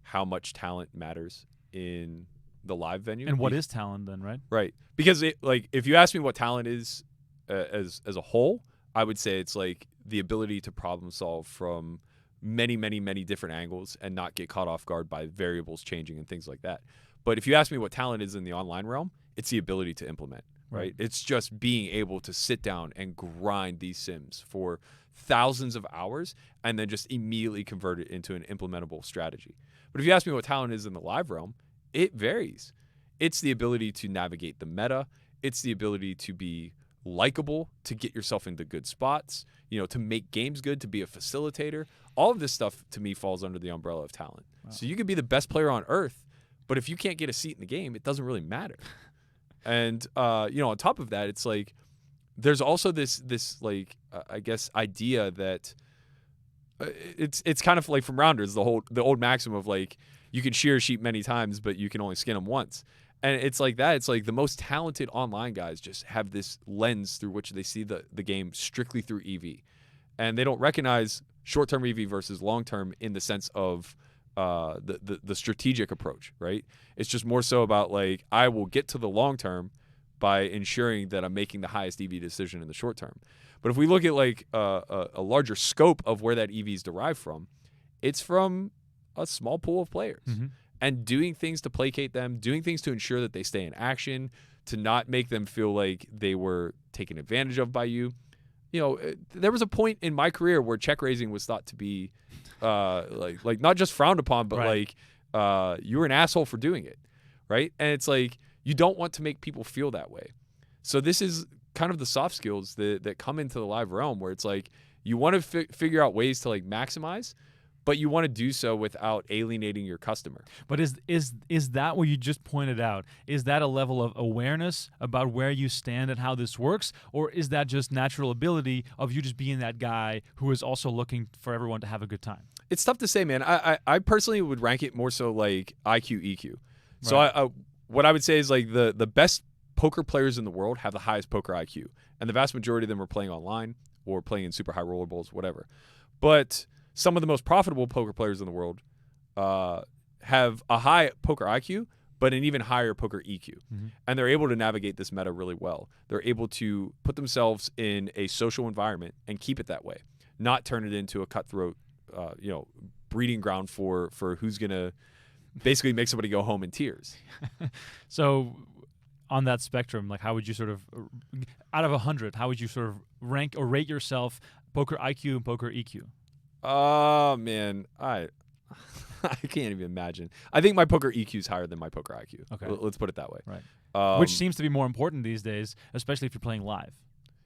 how much talent matters in the live venue. And what is talent then, right? Right. Because if you ask me what talent is as a whole, I would say it's like the ability to problem solve from many, many, many different angles and not get caught off guard by variables changing and things like that. But if you ask me what talent is in the online realm, it's the ability to implement, right? It's just being able to sit down and grind these sims for thousands of hours and then just immediately convert it into an implementable strategy. But if you ask me what talent is in the live realm, it varies. It's the ability to navigate the meta. It's the ability to be likable, to get yourself into good spots, to make games good, to be a facilitator. All of this stuff to me falls under the umbrella of talent. Wow. So you could be the best player on earth, but if you can't get a seat in the game, it doesn't really matter. And on top of that, it's like there's also this idea that it's kind of like from Rounders, the old maxim of like you can shear a sheep many times, but you can only skin them once. And it's like that. It's like the most talented online guys just have this lens through which they see the game strictly through EV, and they don't recognize short-term EV versus long-term in the sense of the strategic approach, right? It's just more so about like I will get to the long term by ensuring that I'm making the highest EV decision in the short term. But if we look at like a larger scope of where that EV is derived from, it's from a small pool of players and doing things to placate them, doing things to ensure that they stay in action, to not make them feel like they were taken advantage of by you. There was a point in my career where check raising was thought to be like not just frowned upon, but like you were an asshole for doing it, right? And it's like you don't want to make people feel that way. So this is kind of the soft skills that come into the live realm where it's like you want to figure out ways to like maximize, but you want to do so without alienating your customer. But is that what you just pointed out? Is that a level of awareness about where you stand and how this works? Or is that just natural ability of you just being that guy who is also looking for everyone to have a good time? It's tough to say, man. I personally would rank it more so like IQ, EQ. So Right. what I would say is like the best poker players in the world have the highest poker IQ. And the vast majority of them are playing online or playing in super high roller bowls, whatever. But some of the most profitable poker players in the world have a high poker IQ, but an even higher poker EQ. Mm-hmm. And they're able to navigate this meta really well. They're able to put themselves in a social environment and keep it that way, not turn it into a cutthroat, breeding ground for who's going to basically make somebody go home in tears. So on that spectrum, like how would you sort of, out of 100, how would you sort of rank or rate yourself poker IQ and poker EQ? Oh, man. I can't even imagine. I think my poker EQ is higher than my poker IQ. Okay. Let's put it that way. Right. Which seems to be more important these days, especially if you're playing live.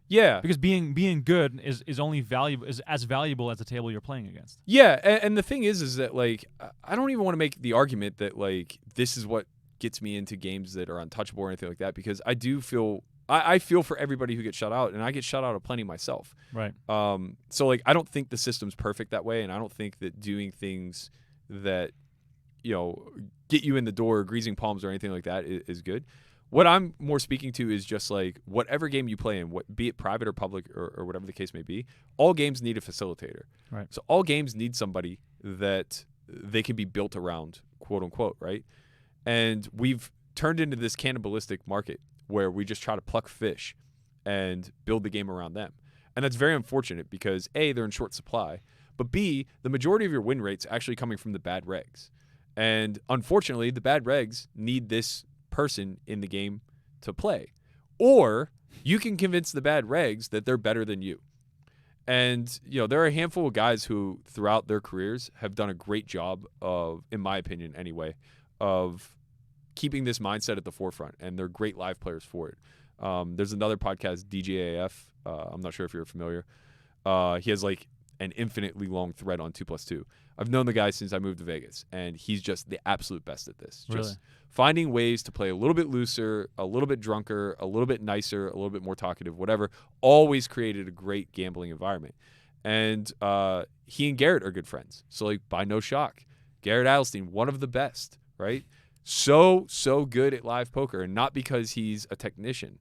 Yeah. Because being good is only valuable is as valuable as the table you're playing against. Yeah, and the thing is that like I don't even want to make the argument that like this is what gets me into games that are untouchable or anything like that, because I do feel I feel for everybody who gets shut out, and I get shut out of plenty myself. Right. So like I don't think the system's perfect that way, and I don't think that doing things that get you in the door, greasing palms or anything like that is good. What I'm more speaking to is just like whatever game you play in, be it private or public or whatever the case may be, all games need a facilitator. Right. So all games need somebody that they can be built around, quote unquote, right? And we've turned into this cannibalistic market where we just try to pluck fish and build the game around them. And that's very unfortunate because A, they're in short supply, but B, the majority of your win rate's actually coming from the bad regs. And unfortunately, the bad regs need this person in the game to play. Or you can convince the bad regs that they're better than you. And, there are a handful of guys who throughout their careers have done a great job of, in my opinion anyway, of keeping this mindset at the forefront, and they're great live players for it. There's another podcast, DJAF. I'm not sure if you're familiar. He has like an infinitely long thread on 2+2. I've known the guy since I moved to Vegas, and he's just the absolute best at this. Really? Just finding ways to play a little bit looser, a little bit drunker, a little bit nicer, a little bit more talkative, whatever. Always created a great gambling environment. And he and Garrett are good friends. So, like, by no shock, Garrett Adelstein, one of the best, right? So good at live poker, and not because he's a technician.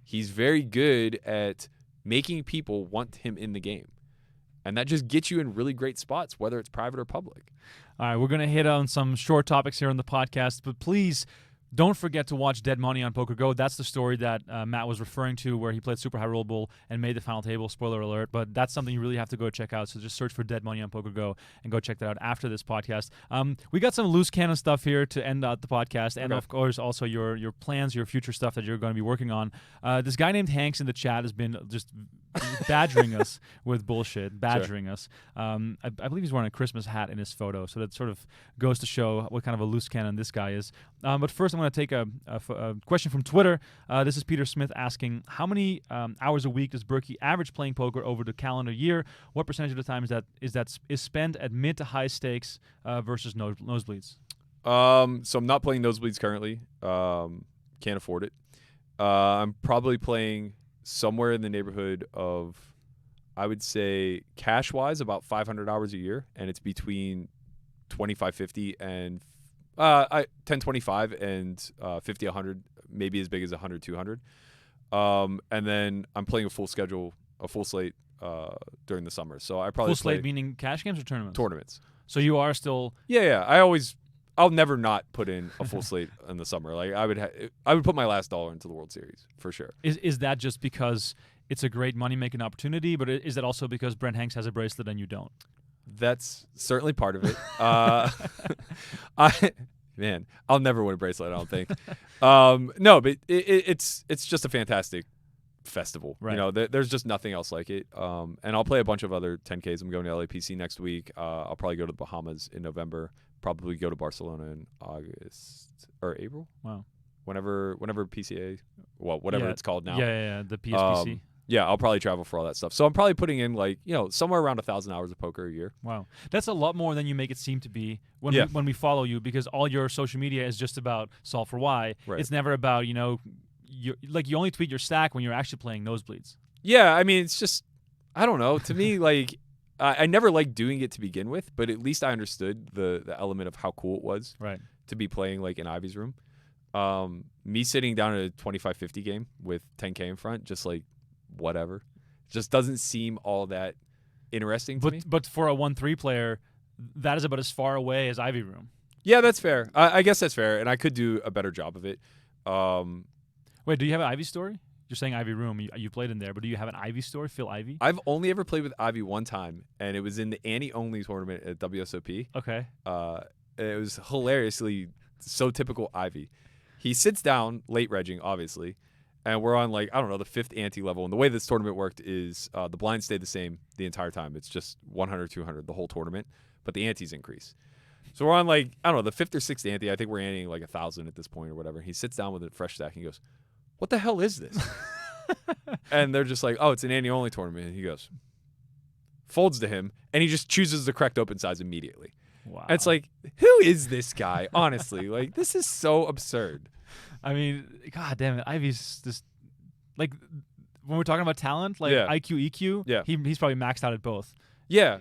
He's very good at making people want him in the game. And that just gets you in really great spots, whether it's private or public. All right, we're going to hit on some short topics here on the podcast, but please don't forget to watch Dead Money on Poker Go. That's the story that Matt was referring to, where he played Super High Roll Bowl and made the final table. Spoiler alert, but that's something you really have to go check out. So just search for Dead Money on Poker Go and go check that out after this podcast. We got some loose cannon stuff here to end out the podcast, and of course also your plans, your future stuff that you're going to be working on. This guy named Hanks in the chat has been just badgering us with bullshit, badgering us. I believe he's wearing a Christmas hat in his photo, so that sort of goes to show what kind of a loose cannon this guy is. But first, I'm going to take a question from Twitter. This is Peter Smith asking, how many hours a week does Berkey average playing poker over the calendar year? What percentage of the time is spent at mid to high stakes versus nosebleeds? So I'm not playing nosebleeds currently. Can't afford it. I'm probably playing somewhere in the neighborhood of, I would say, cash-wise, about 500 hours a year, and it's between 2550 and 1025 and 50 100, maybe as big as 100 200. And then I'm playing a full slate during the summer. So I probably full slate meaning cash games or tournaments? Tournaments. So you are still I'll never not put in a full slate in the summer. Like I would put my last dollar into the World Series for sure. Is that just because it's a great money-making opportunity, but is that also because Brent Hanks has a bracelet and you don't? That's certainly part of it. I'll never win a bracelet, I don't think. No, but it's just a fantastic festival. Right. There's just nothing else like it. And I'll play a bunch of other 10Ks. I'm going to LAPC next week. I'll probably go to the Bahamas in November. Probably go to Barcelona in August or April. Wow. Whenever PCA, whatever it's called now. Yeah, the PSPC. Yeah, I'll probably travel for all that stuff. So I'm probably putting in like, somewhere around 1,000 hours of poker a year. Wow, that's a lot more than you make it seem to be when Yeah. when we follow you, because all your social media is just about solve for why. Right. It's never about you only tweet your stack when you're actually playing nosebleeds. Yeah, I mean, it's just, I don't know. To me, like, I never liked doing it to begin with, but at least I understood the element of how cool it was Right. to be playing like in Ivey's room. Me sitting down at a 25-50 game with 10K in front, just like whatever, just doesn't seem all that interesting to me. But for a 1-3 player, that is about as far away as Ivy room. Yeah, that's fair. I guess that's fair, and I could do a better job of it. Wait, do you have an Ivy story? You're saying Ivy room. You played in there, but do you have an Ivy story? Phil Ivey? I've only ever played with Ivey one time, and it was in the Ante-only tournament at WSOP. Okay. It was hilariously so typical Ivey. He sits down, late regging, obviously, and we're on, like, I don't know, the 5th ante level. And the way this tournament worked is the blinds stayed the same the entire time. It's just 100, 200 the whole tournament, but the antes increase. So we're on, like, I don't know, the 5th or 6th ante. I think we're anteing like 1,000 at this point or whatever. He sits down with a fresh stack and he goes, "What the hell is this?" And they're just like, "Oh, it's an ante-only tournament." And he goes, folds to him, and he just chooses the correct open size immediately. Wow. And it's like, who is this guy? Honestly, like, this is so absurd. I mean, god damn it, Ivy's just like, when we're talking about talent, like Yeah. IQ, EQ. Yeah. He's probably maxed out at both. Yeah,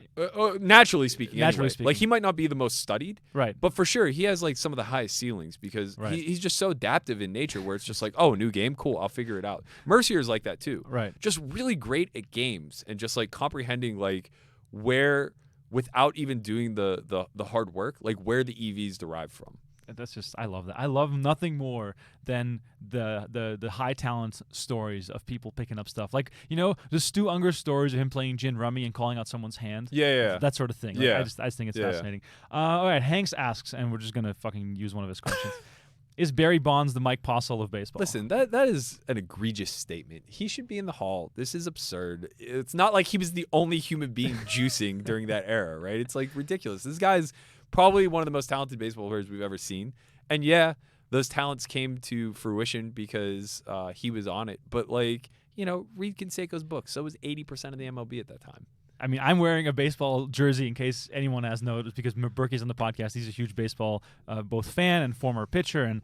naturally speaking. Naturally anyway. speaking. Like, he might not be the most studied, Right. but for sure he has like some of the highest ceilings because Right. he's just so adaptive in nature. Where it's just like, oh, new game, cool, I'll figure it out. Mercier's like that too. Right. Just really great at games and just like comprehending like where, without even doing the hard work, like where the EVs derive from. That's just, I love that. I love nothing more than the high talent stories of people picking up stuff. Like, the Stu Unger stories of him playing gin rummy and calling out someone's hand. Yeah. That sort of thing. Like, Yeah. I just think it's Yeah. fascinating. All right, Hanks asks, and we're just gonna fucking use one of his questions. Is Barry Bonds the Mike Postle of baseball? Listen, that is an egregious statement. He should be in the Hall. This is absurd. It's not like he was the only human being juicing during that era, right? It's like ridiculous. This guy's probably one of the most talented baseball players we've ever seen. And yeah, those talents came to fruition because he was on it. But like, read Canseco's book. So was 80% of the MLB at that time. I mean, I'm wearing a baseball jersey in case anyone has noticed, because Berkey's on the podcast. He's a huge baseball both fan and former pitcher, and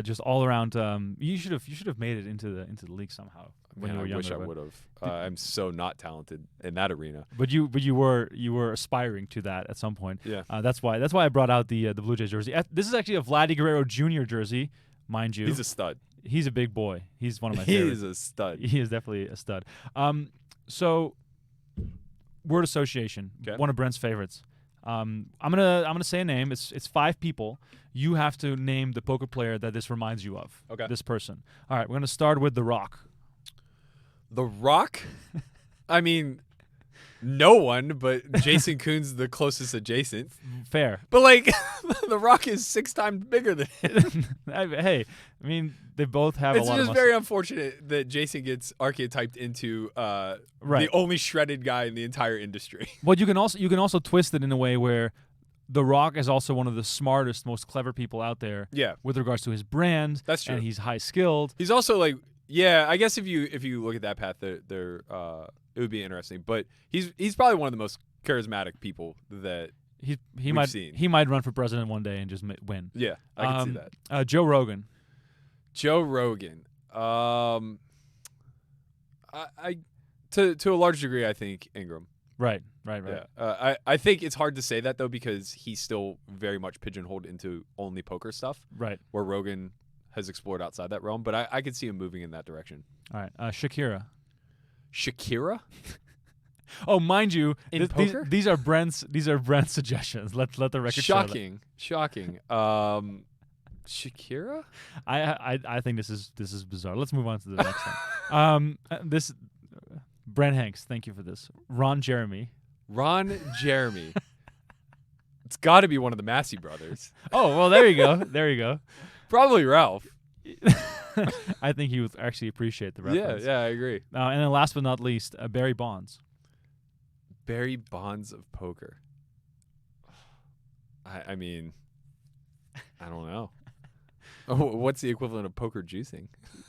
just all around. You should have made it into the league somehow when Man, you were I younger. wish I would have. I'm so not talented in that arena. But you were aspiring to that at some point. Yeah. That's why I brought out the Blue Jays jersey. This is actually a Vladdy Guerrero Jr. jersey, mind you. He's a stud. He's a big boy. He's one of my He favorites. is a stud. He is definitely a stud. So word association, Okay. one of Brent's favorites. I'm gonna say a name. It's 5 people. You have to name the poker player that this reminds you of. Okay. This person. All right, we're gonna start with The Rock. The Rock? I mean, no one, but Jason Kuhn's the closest adjacent. Fair. But like, The Rock is 6 times bigger than him. Hey, I mean, they both have It's a lot of just very unfortunate that Jason gets archetyped into Right. the only shredded guy in the entire industry. Well, you can also twist it in a way where The Rock is also one of the smartest, most clever people out there. Yeah. With regards to his brand. That's true. And he's high skilled. He's also like, yeah, I guess if you look at that path, there it would be interesting. But he's probably one of the most charismatic people that He we've might seen. he might run for president one day and just win. Yeah, I can see that. Joe Rogan. Joe Rogan. I to a large degree, I think Ingram. Right. Yeah. I think it's hard to say that though because he's still very much pigeonholed into only poker stuff. Right. Where Rogan has explored outside that realm, but I could see him moving in that direction. All right. Shakira. Shakira? Oh, mind you, In poker? these are Brent's suggestions. Let the record show that. Shocking. Shakira? I think this is bizarre. Let's move on to the next one. This Brent Hanks. Thank you for this. Ron Jeremy. It's got to be one of the Massey brothers. Oh well, there you go. Probably Ralph. I think he would actually appreciate the reference. Yeah, I agree. And then last but not least, Barry Bonds. Barry Bonds of poker. I mean, I don't know. Oh, what's the equivalent of poker juicing?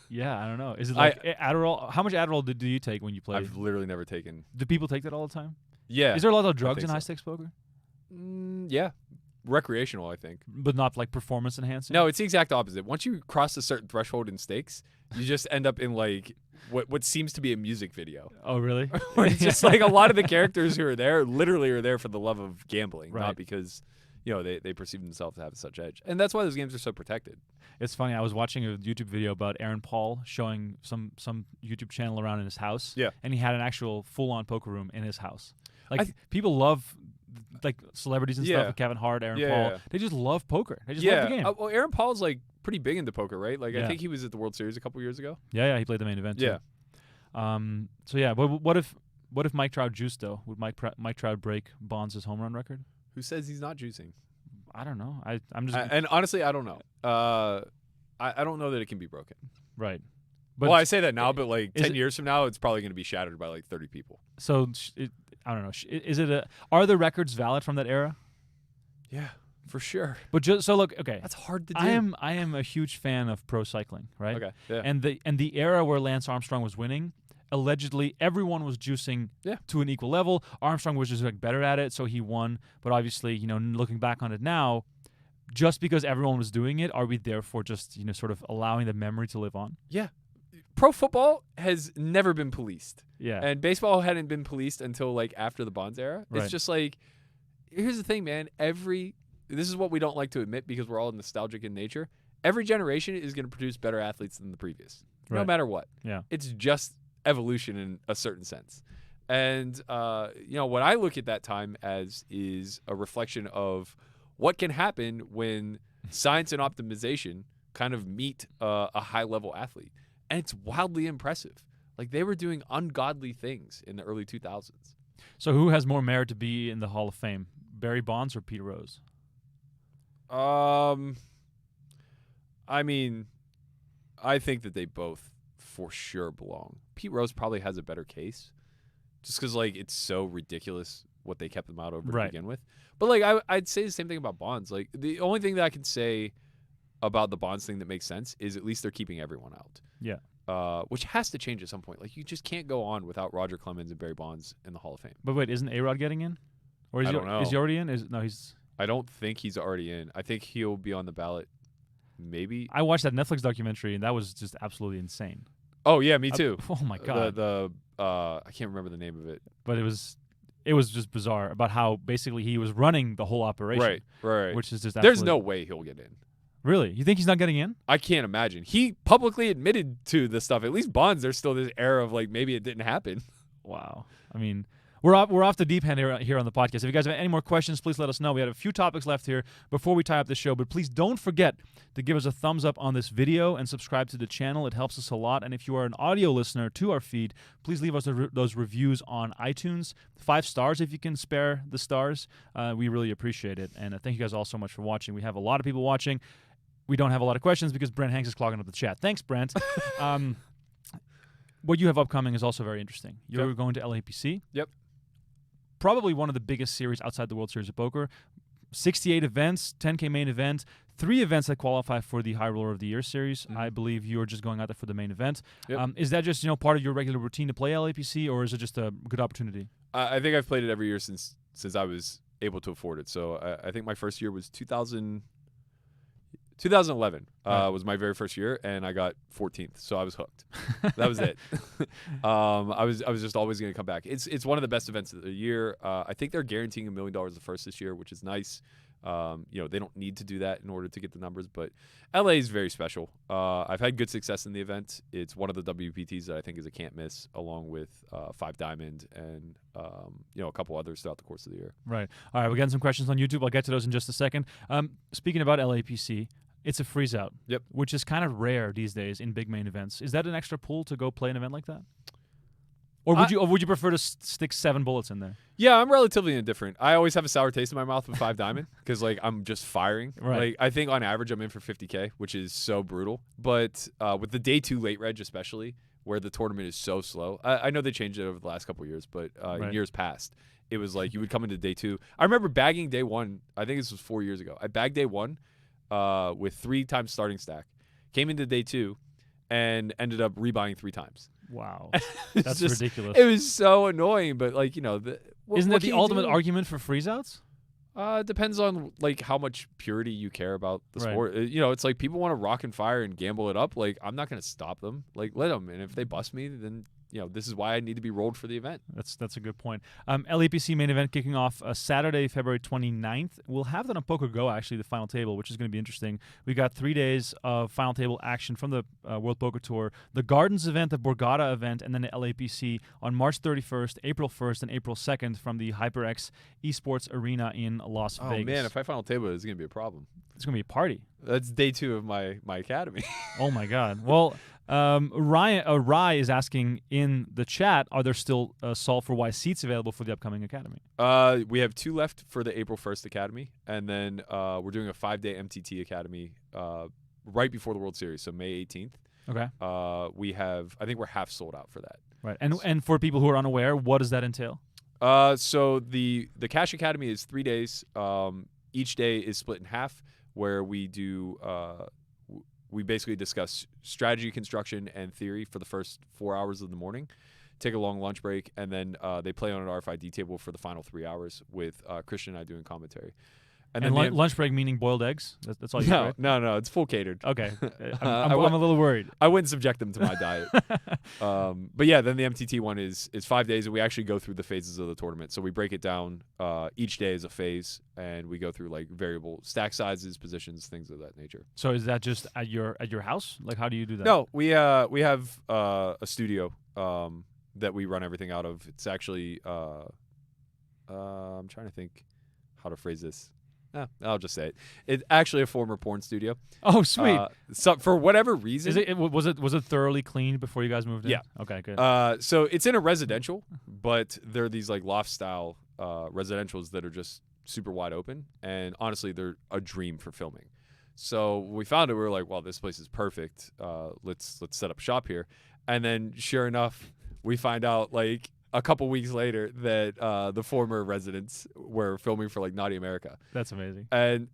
Yeah, I don't know. Is it like Adderall? How much Adderall do you take when you play? I've literally never taken. Do people take that all the time? Yeah. Is there a lot of drugs think in so. high stakes poker? Yeah. Recreational, I think. But not like performance enhancing? No, it's the exact opposite. Once you cross a certain threshold in stakes, you just end up in like what seems to be a music video. Oh, really? It's just like a lot of the characters who are there literally are there for the love of gambling, Right. not because they perceive themselves to have such edge. And that's why those games are so protected. It's funny. I was watching a YouTube video about Aaron Paul showing some YouTube channel around in his house. Yeah. And he had an actual full-on poker room in his house. Like people love like celebrities and stuff, like Kevin Hart, Aaron Paul. Yeah. They just love poker. They just love the game. Well, Aaron Paul's like pretty big into poker, right? Like Yeah. I think he was at the World Series a couple years ago. Yeah, he played the main event too. Yeah. So yeah, but what if Mike Trout juiced though? Would Mike Trout break Bonds' home run record? Who says he's not juicing? I don't know. I'm just And honestly, I don't know. I don't know that it can be broken. right. But Well, I say that now, but like is 10 it- years from now, it's probably going to be shattered by like 30 people. so I don't know. Is it are the records valid from that era? Yeah, for sure. But just so look, okay. That's hard to do. I am a huge fan of pro cycling, right? Okay. Yeah. And the era where Lance Armstrong was winning, allegedly everyone was juicing to an equal level. Armstrong was just like better at it, so he won. But obviously, looking back on it now, just because everyone was doing it, are we therefore just sort of allowing the memory to live on? Yeah. Pro football has never been policed. Yeah. And baseball hadn't been policed until like after the Bonds era. Right. It's just like, here's the thing, man. This is what we don't like to admit because we're all nostalgic in nature. Every generation is going to produce better athletes than the previous, no Right. matter what. Yeah. It's just evolution in a certain sense. And, what I look at that time as is a reflection of what can happen when science and optimization kind of meet a high-level athlete. And it's wildly impressive. Like, they were doing ungodly things in the early 2000s. So who has more merit to be in the Hall of Fame, Barry Bonds or Pete Rose? I mean, I think that they both for sure belong. Pete Rose probably has a better case just because, like, it's so ridiculous what they kept them out over Right. to begin with. But, like, I'd say the same thing about Bonds. Like, the only thing that I can say about the Bonds thing that makes sense is at least they're keeping everyone out. Yeah. Which has to change at some point. Like, you just can't go on without Roger Clemens and Barry Bonds in the Hall of Fame. But wait, isn't A-Rod getting in? Or is I don't know. Is he already in? He's... I don't think he's already in. I think he'll be on the ballot maybe. I watched that Netflix documentary, and that was just absolutely insane. Oh, yeah, me too. Oh, my God. I can't remember the name of it. But it was just bizarre about how basically he was running the whole operation. Right. Which is just There's absolutely... no way he'll get in. Really? You think he's not getting in? I can't imagine. He publicly admitted to this stuff. At least Bonds, there's still this air of like maybe it didn't happen. Wow. I mean, we're off the deep end here on the podcast. If you guys have any more questions, please let us know. We have a few topics left here before we tie up the show, but please don't forget to give us a thumbs up on this video and subscribe to the channel. It helps us a lot. And if you are an audio listener to our feed, please leave us those reviews on iTunes. 5 stars if you can spare the stars. We really appreciate it. And thank you guys all so much for watching. We have a lot of people watching. We don't have a lot of questions because Brent Hanks is clogging up the chat. Thanks, Brent. What you have upcoming is also very interesting. You're going to LAPC. Yep. Probably one of the biggest series outside the World Series of Poker. 68 events, 10K main event, 3 events that qualify for the High Roller of the Year series. I believe you're just going out there for the main event. Yep. Is that just part of your regular routine to play LAPC, or is it just a good opportunity? I think I've played it every year since I was able to afford it. So I think my first year was 2011 was my very first year, and I got 14th, so I was hooked. That was it. I was just always going to come back. It's one of the best events of the year. I think they're guaranteeing $1 million the first this year, which is nice. They don't need to do that in order to get the numbers, but LA is very special. I've had good success in the event. It's one of the WPTs that I think is a can't miss, along with 5 Diamond and a couple others throughout the course of the year. Right. All right, we're getting some questions on YouTube. I'll get to those in just a second. Speaking about LAPC, it's a freeze out, Yep. which is kind of rare these days in big main events. Is that an extra pull to go play an event like that? Or would you prefer to stick 7 bullets in there? Yeah, I'm relatively indifferent. I always have a sour taste in my mouth with 5 Diamond because I'm just firing. Right. Like I think on average I'm in for 50K, which is so brutal. But with the day 2 late reg especially, where the tournament is so slow, I know they changed it over the last couple of years, but in years past, it was like you would come into day 2. I remember bagging day 1. I think this was 4 years ago. I bagged day 1. with 3 times starting stack. Came into day 2 and ended up rebuying 3 times. Wow. It's That's just- ridiculous. It was so annoying, but like, you know, Isn't what that the can you ultimate do? argument for freeze outs? It depends on like how much purity you care about the Right. sport. You know, it's like people want to rock and fire and gamble it up. Like, I'm not going to stop them. Like, let them. And if they bust me, then, you know, this is why I need to be rolled for the event. That's a good point. LAPC main event kicking off Saturday, February 29th. We'll have that on Poker Go, actually, the final table, which is going to be interesting. We got 3 days of final table action from the World Poker Tour, the Gardens event, the Borgata event, and then the LAPC on March 31st, April 1st, and April 2nd from the HyperX Esports Arena in Las Vegas. Oh, man, if I final table, it's going to be a problem. It's going to be a party. That's day 2 of my academy. Oh, my God. Well, Rye is asking in the chat, are there still Solve for Why seats available for the upcoming academy? We have 2 left for the April 1st academy, and then we're doing a 5-day MTT academy right before the World Series, so May 18th. Okay. I think we're half sold out for that. Right. And for people who are unaware, what does that entail? So the Cash Academy is 3 days. Each day is split in half, where we do we basically discuss strategy construction and theory for the first 4 hours of the morning, take a long lunch break, and then they play on an RFID table for the final 3 hours with Christian and I doing commentary. And then lunch break meaning boiled eggs? That's all you get, right? No, it's full catered. Okay. I'm a little worried. I wouldn't subject them to my diet. But yeah, then the MTT one is 5 days, and we actually go through the phases of the tournament. So we break it down each day as a phase, and we go through like variable stack sizes, positions, things of that nature. So is that just at your house? Like, how do you do that? No, we have a studio that we run everything out of. It's actually I'm trying to think how to phrase this. I'll just say it. It's actually a former porn studio. Oh, sweet. So for whatever reason, was it thoroughly cleaned before you guys moved in? Yeah. Okay, good. So it's in a residential, but they're these like loft style residentials that are just super wide open, and honestly, they're a dream for filming. So when we found it, we were like, "Well, this place is perfect. Let's set up shop here." And then, sure enough, we find out like a couple weeks later that the former residents were filming for like Naughty America. That's amazing. And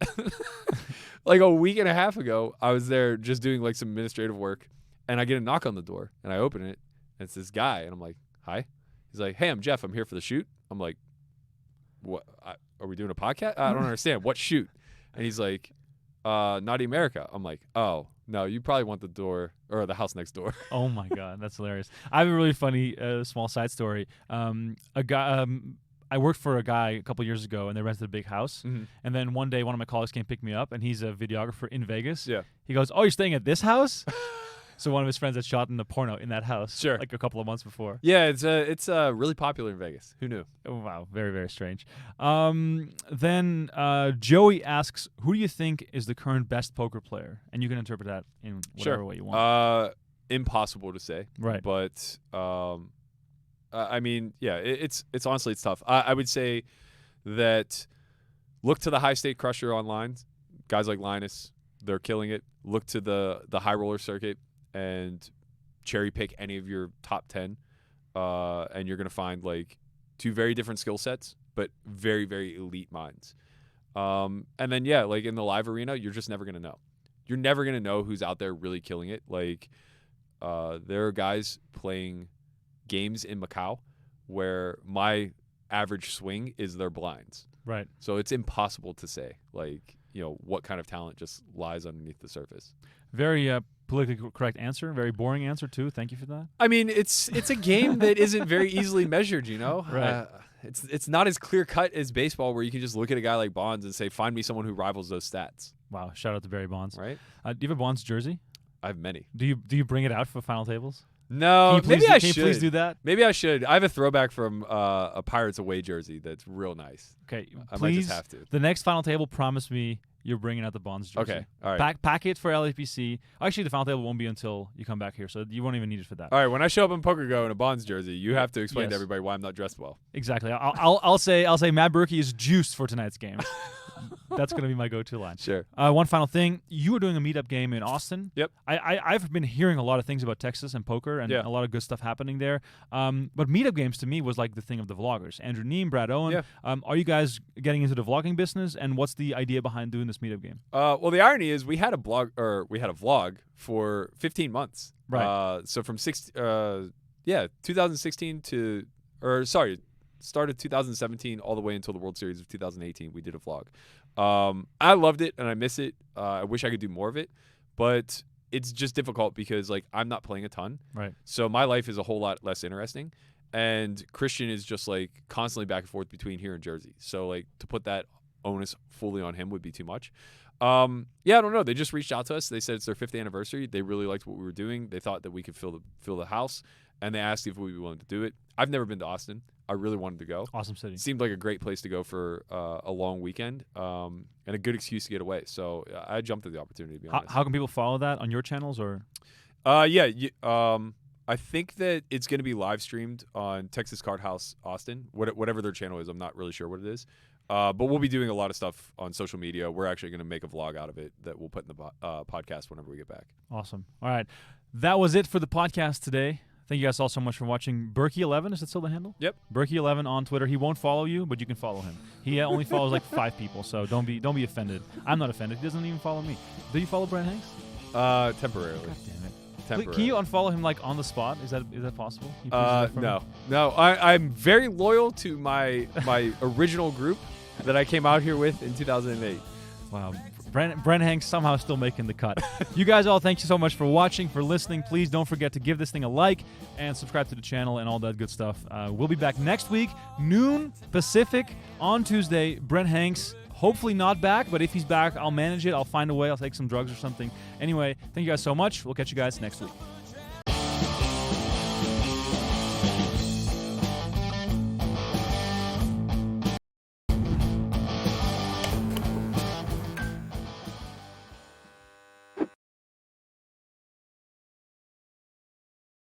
like a week and a half ago, I was there just doing like some administrative work, and I get a knock on the door, and I open it, and it's this guy, and I'm like, "Hi." He's like, "Hey, I'm Jeff. I'm here for the shoot." I'm like, "What? Are we doing a podcast? I don't understand. What shoot?" And he's like, Naughty America. I'm like, "Oh, no, you probably want the door or the house next door." Oh my God, that's hilarious. I have a really funny small side story. A guy, I worked for a guy a couple years ago, and they rented a big house. Mm-hmm. And then one day, one of my colleagues came pick me up, and he's a videographer in Vegas. Yeah. He goes, "Oh, you're staying at this house?" So one of his friends had shot in the porno in that house, Sure. like a couple of months before. Yeah, it's really popular in Vegas. Who knew? Oh, wow, very, very strange. Then Joey asks, who do you think is the current best poker player? And you can interpret that in whatever way you want. Impossible to say. Right. But I mean, yeah, it's honestly it's tough. I would say that look to the high state crusher online, guys like Linus, they're killing it. Look to the high roller circuit and cherry pick any of your top 10, and you're gonna find like 2 very different skill sets, but very, very elite minds. And then yeah, like in the live arena, you're just never gonna know. You're never gonna know who's out there really killing it. Like there are guys playing games in Macau where my average swing is their blinds. Right. So it's impossible to say, like, you know, what kind of talent just lies underneath the surface. Very politically correct answer. Very boring answer, too. Thank you for that. I mean, it's a game that isn't very easily measured, you know? Right. It's not as clear-cut as baseball where you can just look at a guy like Bonds and say, find me someone who rivals those stats. Wow. Shout out to Barry Bonds. Right? Do you have a Bonds jersey? I have many. Do you bring it out for final tables? No, Can you please do that? Maybe I should. I have a throwback from a Pirates away jersey that's real nice. Okay, I please. might just have to. The next final table, promise me you're bringing out the Bonds jersey. Okay, all right. Pack it for LAPC. Actually, the final table won't be until you come back here, so you won't even need it for that. All right, when I show up in Poker Go in a Bonds jersey, you have to explain Yes. to everybody why I'm not dressed well. Exactly. I'll say Matt Berkey is juiced for tonight's game. That's going to be my go-to line. Sure. One final thing. You were doing a meetup game in Austin. Yep. I've been hearing a lot of things about Texas and poker and a lot of good stuff happening there. But meetup games to me was like the thing of the vlogger. Andrew Neem, Brad Owen. Yeah. Are you guys getting into the vlogging business? And what's the idea behind doing this meetup game? Well, the irony is we had a vlog for 15 months. Right. So from 2016 started 2017 all the way until the World Series of 2018. We did a vlog. I loved it and I miss it. I wish I could do more of it, but it's just difficult because like I'm not playing a ton. Right. So my life is a whole lot less interesting. And Christian is just like constantly back and forth between here and Jersey. So like to put that onus fully on him would be too much. I don't know. They just reached out to us. They said it's their 5th anniversary. They really liked what we were doing. They thought that we could fill the house, and they asked if we'd be willing to do it. I've never been to Austin. I really wanted to go. Awesome city. It seemed like a great place to go for a long weekend and a good excuse to get away. So I jumped at the opportunity, to be honest. How can people follow that on your channels or? I think that it's going to be live streamed on Texas Card House Austin, whatever their channel is. I'm not really sure what it is. But we'll be doing a lot of stuff on social media. We're actually going to make a vlog out of it that we'll put in the podcast whenever we get back. Awesome. All right. That was it for the podcast today. Thank you guys all so much for watching. Berkey11, is that still the handle? Yep. Berkey11 on Twitter. He won't follow you, but you can follow him. He only follows like 5 people, so don't be offended. I'm not offended. He doesn't even follow me. Do you follow Brent Hanks? Temporarily. God damn it. Temporarily. Can you unfollow him like on the spot? Is that possible? No. I'm very loyal to my original group that I came out here with in 2008. Wow. Brent Hanks somehow still making the cut. You guys all, thank you so much for watching, for listening. Please don't forget to give this thing a like and subscribe to the channel and all that good stuff. We'll be back next week, noon Pacific on Tuesday. Brent Hanks, hopefully not back, but if he's back, I'll manage it. I'll find a way. I'll take some drugs or something. Anyway, thank you guys so much. We'll catch you guys next week.